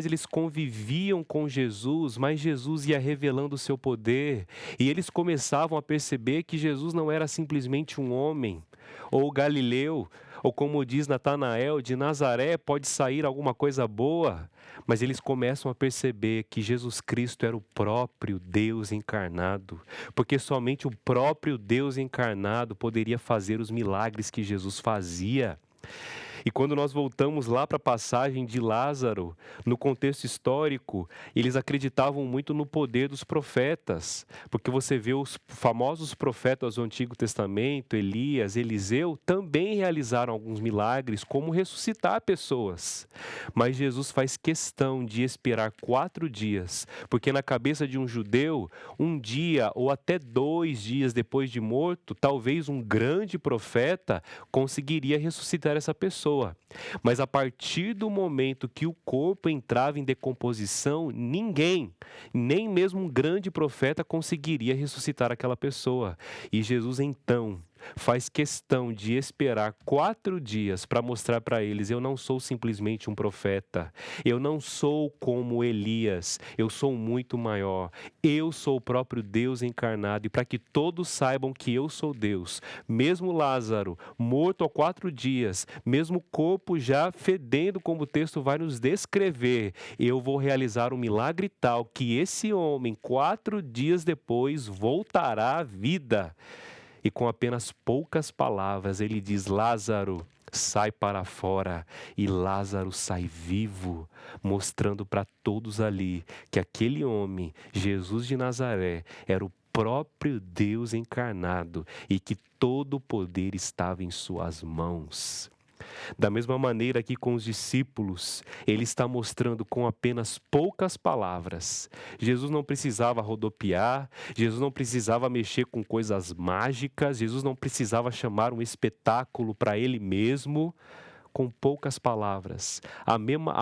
eles conviviam com Jesus, mais Jesus ia revelando o seu poder. E eles começavam a perceber que Jesus não era simplesmente um homem, ou Galileu, ou como diz Natanael, de Nazaré pode sair alguma coisa boa. Mas eles começam a perceber que Jesus Cristo era o próprio Deus encarnado, porque somente o próprio Deus encarnado poderia fazer os milagres que Jesus fazia. E quando nós voltamos lá para a passagem de Lázaro, no contexto histórico, eles acreditavam muito no poder dos profetas, porque você vê os famosos profetas do Antigo Testamento, Elias, Eliseu, também realizaram alguns milagres, como ressuscitar pessoas. Mas Jesus faz questão de esperar 4 dias, porque na cabeça de um judeu, um dia ou até 2 dias depois de morto, talvez um grande profeta conseguiria ressuscitar essa pessoa. Mas a partir do momento que o corpo entrava em decomposição, ninguém, nem mesmo um grande profeta, conseguiria ressuscitar aquela pessoa. E Jesus então faz questão de esperar 4 dias para mostrar para eles: eu não sou simplesmente um profeta, eu não sou como Elias, eu sou muito maior, eu sou o próprio Deus encarnado. E para que todos saibam que eu sou Deus, mesmo Lázaro morto há 4 dias, mesmo o corpo já fedendo, como o texto vai nos descrever, eu vou realizar um milagre tal que esse homem 4 dias depois voltará à vida. E com apenas poucas palavras ele diz: Lázaro, sai para fora, e Lázaro sai vivo, mostrando para todos ali que aquele homem, Jesus de Nazaré, era o próprio Deus encarnado e que todo o poder estava em suas mãos. Da mesma maneira que com os discípulos, ele está mostrando com apenas poucas palavras. Jesus não precisava rodopiar, Jesus não precisava mexer com coisas mágicas, Jesus não precisava chamar um espetáculo para ele mesmo. Com poucas palavras, a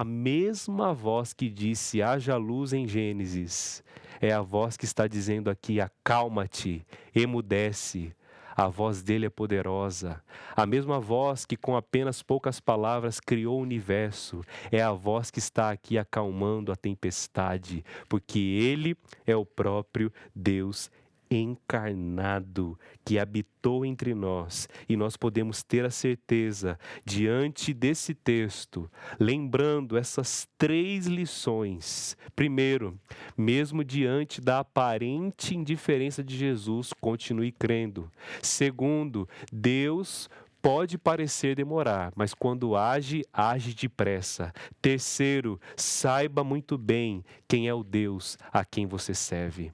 mesma voz que disse haja luz em Gênesis, é a voz que está dizendo aqui acalma-te, emudece. A voz dele é poderosa. A mesma voz que com apenas poucas palavras criou o universo, é a voz que está aqui acalmando a tempestade, porque ele é o próprio Deus encarnado que habitou entre nós, e nós podemos ter a certeza, diante desse texto, lembrando essas 3 lições. Primeiro, mesmo diante da aparente indiferença de Jesus, continue crendo. Segundo, Deus pode parecer demorar, mas quando age, age depressa. Terceiro, saiba muito bem quem é o Deus a quem você serve.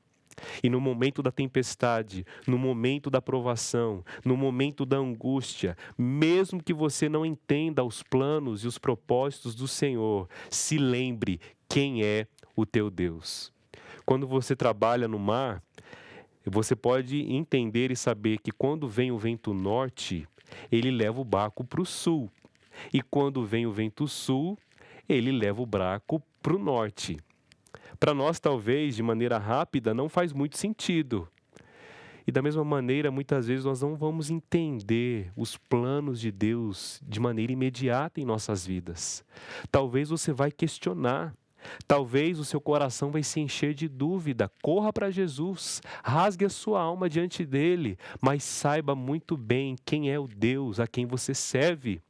E no momento da tempestade, no momento da provação, no momento da angústia, mesmo que você não entenda os planos e os propósitos do Senhor, se lembre quem é o teu Deus. Quando você trabalha no mar, você pode entender e saber que quando vem o vento norte, ele leva o barco para o sul. E quando vem o vento sul, ele leva o barco para o norte. Para nós, talvez, de maneira rápida, não faz muito sentido. E da mesma maneira, muitas vezes nós não vamos entender os planos de Deus de maneira imediata em nossas vidas. Talvez você vai questionar. Talvez o seu coração vai se encher de dúvida. Corra para Jesus, rasgue a sua alma diante dele, mas saiba muito bem quem é o Deus a quem você serve.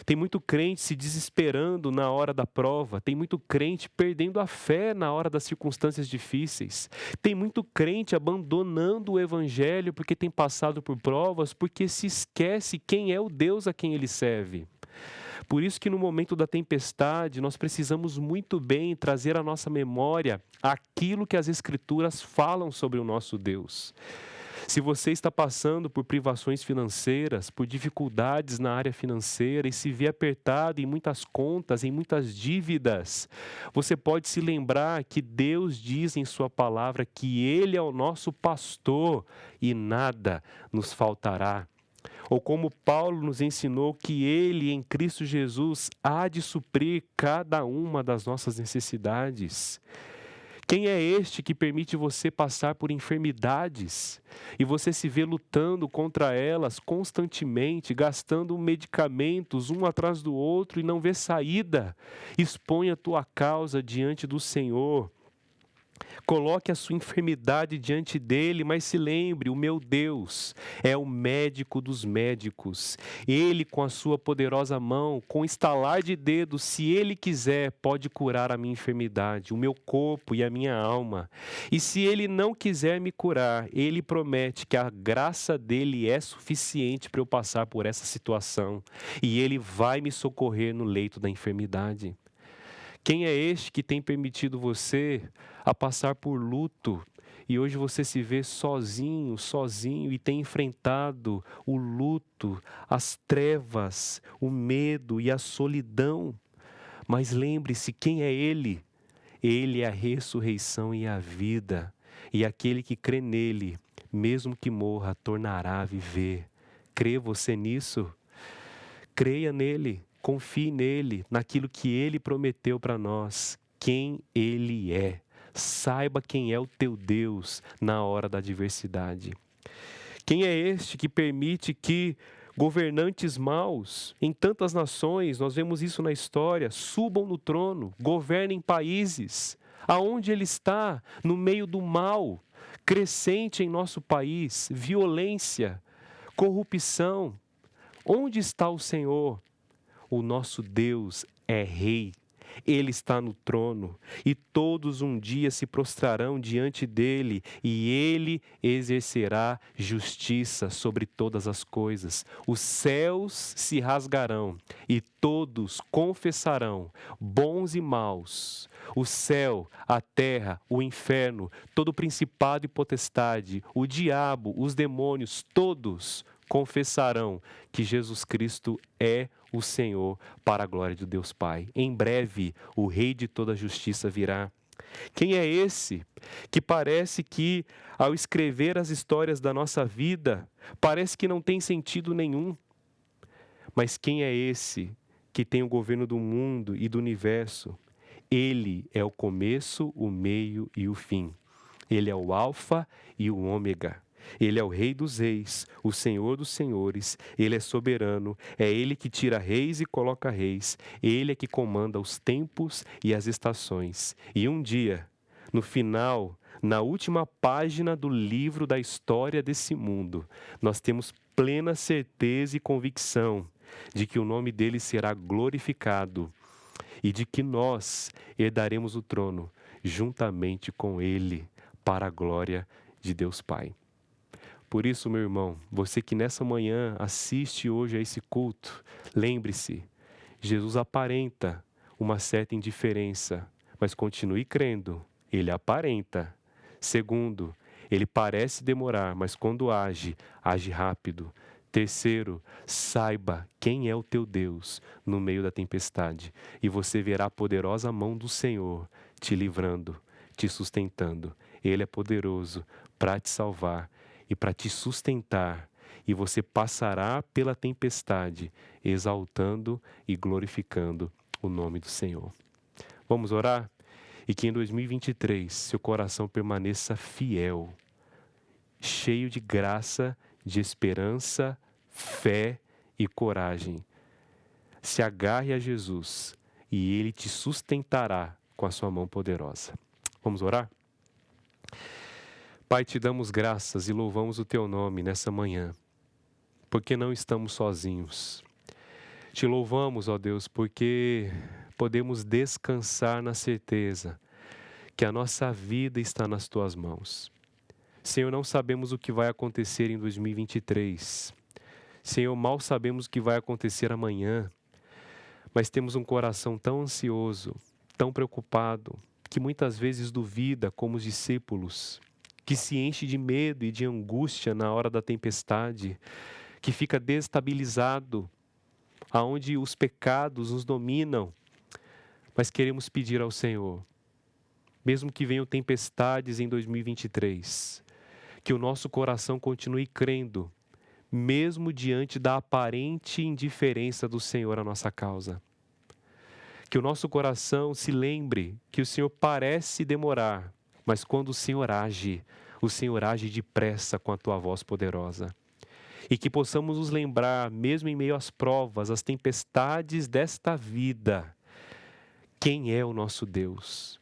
Tem muito crente se desesperando na hora da prova. Tem muito crente perdendo a fé na hora das circunstâncias difíceis. Tem muito crente abandonando o evangelho porque tem passado por provas, porque se esquece quem é o Deus a quem ele serve. Por isso que no momento da tempestade, nós precisamos muito bem trazer à nossa memória aquilo que as Escrituras falam sobre o nosso Deus. Se você está passando por privações financeiras, por dificuldades na área financeira e se vê apertado em muitas contas, em muitas dívidas, você pode se lembrar que Deus diz em sua palavra que Ele é o nosso pastor e nada nos faltará. Ou como Paulo nos ensinou que Ele, em Cristo Jesus, há de suprir cada uma das nossas necessidades. Quem é este que permite você passar por enfermidades e você se vê lutando contra elas constantemente, gastando medicamentos um atrás do outro e não vê saída? Expõe a tua causa diante do Senhor. Coloque a sua enfermidade diante dele, mas se lembre, o meu Deus é o médico dos médicos. Ele, com a sua poderosa mão, com estalar de dedos, se ele quiser, pode curar a minha enfermidade, o meu corpo e a minha alma. E se ele não quiser me curar, ele promete que a graça dele é suficiente para eu passar por essa situação. E ele vai me socorrer no leito da enfermidade. Quem é este que tem permitido você a passar por luto e hoje você se vê sozinho e tem enfrentado o luto, as trevas, o medo e a solidão? Mas lembre-se, quem é Ele? Ele é a ressurreição e a vida, e aquele que crê nele, mesmo que morra, tornará a viver. Crê você nisso? Creia nele. Confie nele, naquilo que ele prometeu para nós, quem ele é. Saiba quem é o teu Deus na hora da adversidade. Quem é este que permite que governantes maus em tantas nações, nós vemos isso na história, subam no trono, governem países? Aonde ele está? No meio do mal crescente em nosso país, violência, corrupção. Onde está o Senhor? O nosso Deus é rei, Ele está no trono e todos um dia se prostrarão diante dele e ele exercerá justiça sobre todas as coisas. Os céus se rasgarão e todos confessarão, bons e maus. O céu, a terra, o inferno, todo principado e potestade, o diabo, os demônios, todos confessarão que Jesus Cristo é o Senhor para a glória de Deus Pai. Em breve, o Rei de toda a justiça virá. Quem é esse que parece que, ao escrever as histórias da nossa vida, parece que não tem sentido nenhum? Mas quem é esse que tem o governo do mundo e do universo? Ele é o começo, o meio e o fim. Ele é o Alfa e o Ômega. Ele é o Rei dos reis, o Senhor dos senhores. Ele é soberano, é Ele que tira reis e coloca reis. Ele é que comanda os tempos e as estações. E um dia, no final, na última página do livro da história desse mundo, nós temos plena certeza e convicção de que o nome dele será glorificado e de que nós herdaremos o trono juntamente com ele para a glória de Deus Pai. Por isso, meu irmão, você que nessa manhã assiste hoje a esse culto, lembre-se, Jesus aparenta uma certa indiferença, mas continue crendo, ele aparenta. Segundo, ele parece demorar, mas quando age, age rápido. Terceiro, saiba quem é o teu Deus no meio da tempestade, e você verá a poderosa mão do Senhor te livrando, te sustentando. Ele é poderoso para te salvar e para te sustentar, e você passará pela tempestade, exaltando e glorificando o nome do Senhor. Vamos orar? E que em 2023 seu coração permaneça fiel, cheio de graça, de esperança, fé e coragem. Se agarre a Jesus e Ele te sustentará com a sua mão poderosa. Vamos orar? Pai, te damos graças e louvamos o Teu nome nessa manhã, porque não estamos sozinhos. Te louvamos, ó Deus, porque podemos descansar na certeza que a nossa vida está nas Tuas mãos. Senhor, não sabemos o que vai acontecer em 2023. Senhor, mal sabemos o que vai acontecer amanhã, mas temos um coração tão ansioso, tão preocupado, que muitas vezes duvida, como os discípulos, que se enche de medo e de angústia na hora da tempestade, que fica destabilizado, aonde os pecados nos dominam. Mas queremos pedir ao Senhor, mesmo que venham tempestades em 2023, que o nosso coração continue crendo, mesmo diante da aparente indiferença do Senhor à nossa causa. Que o nosso coração se lembre que o Senhor parece demorar, mas quando o Senhor age depressa com a Tua voz poderosa. E que possamos nos lembrar, mesmo em meio às provas, às tempestades desta vida, quem é o nosso Deus.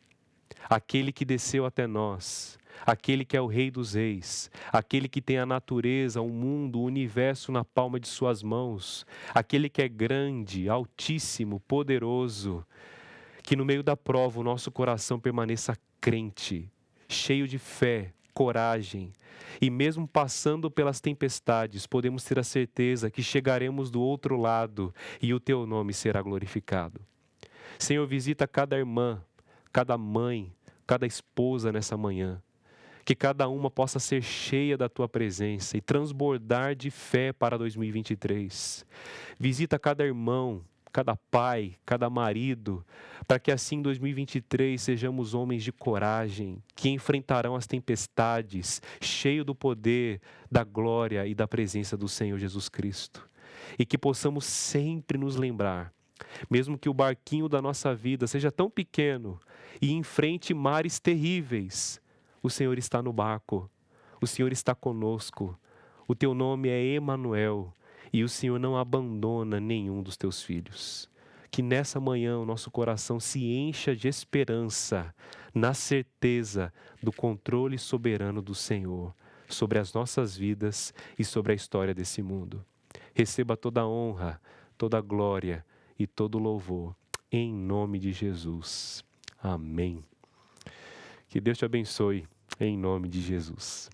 Aquele que desceu até nós, aquele que é o Rei dos reis, aquele que tem a natureza, o mundo, o universo na palma de suas mãos, aquele que é grande, altíssimo, poderoso, que no meio da prova o nosso coração permaneça crente, cheio de fé, coragem, e mesmo passando pelas tempestades, podemos ter a certeza que chegaremos do outro lado e o Teu nome será glorificado. Senhor, visita cada irmã, cada mãe, cada esposa nessa manhã, que cada uma possa ser cheia da Tua presença e transbordar de fé para 2023. Visita cada irmão, cada pai, cada marido, para que assim em 2023 sejamos homens de coragem, que enfrentarão as tempestades, cheio do poder, da glória e da presença do Senhor Jesus Cristo. E que possamos sempre nos lembrar, mesmo que o barquinho da nossa vida seja tão pequeno e enfrente mares terríveis, o Senhor está no barco, o Senhor está conosco, o Teu nome é Emanuel, e o Senhor não abandona nenhum dos Teus filhos. Que nessa manhã o nosso coração se encha de esperança, na certeza do controle soberano do Senhor sobre as nossas vidas e sobre a história desse mundo. Receba toda a honra, toda a glória e todo o louvor. em nome de Jesus. Amém. Que Deus te abençoe, em nome de Jesus.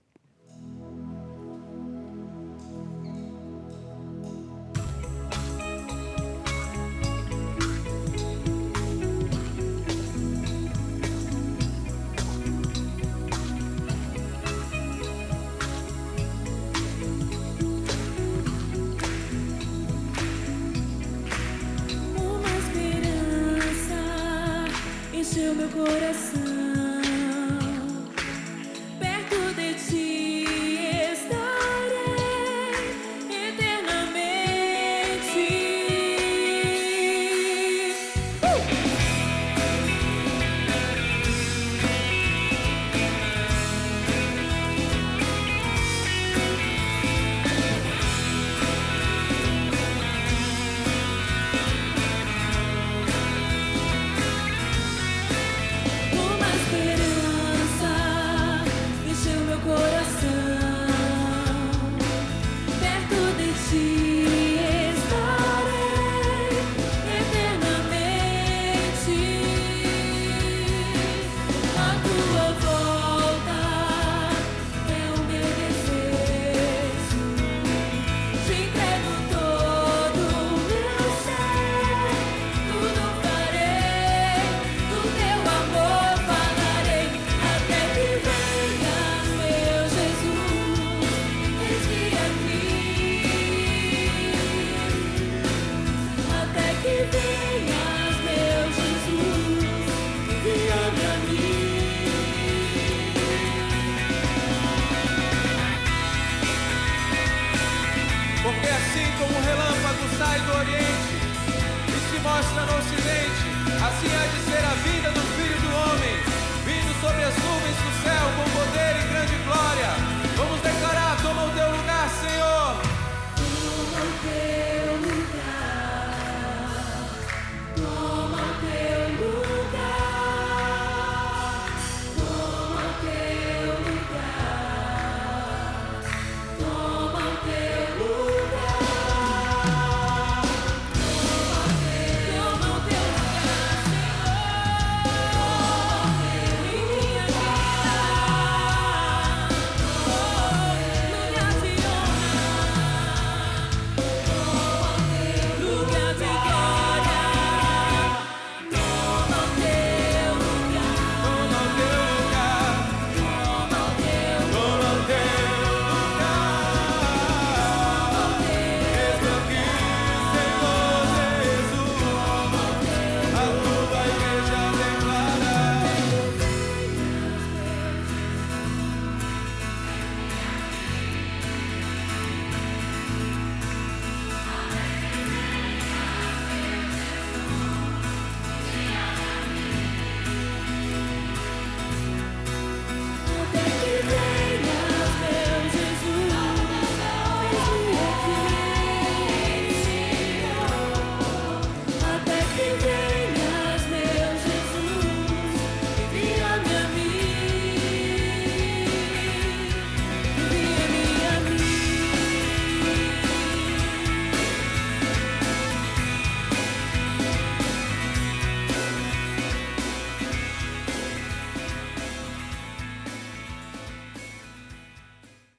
Uma esperança encheu meu coração. Perto de ti estarei eternamente. Uma esperança encheu meu coração. Perto de ti estarei eternamente. A tua volta é o meu desejo. Te entrego todo o meu ser. Tudo farei, do teu amor falarei, até que venhas, meu Jesus. Eis-me aqui. Até que venhas, meu Jesus. Envia-me a mim. Porque assim como o relâmpago sai do Oriente e se mostra no Ocidente, assim há de ser a vinda do Filho do Homem, vindo sobre as nuvens do céu com poder e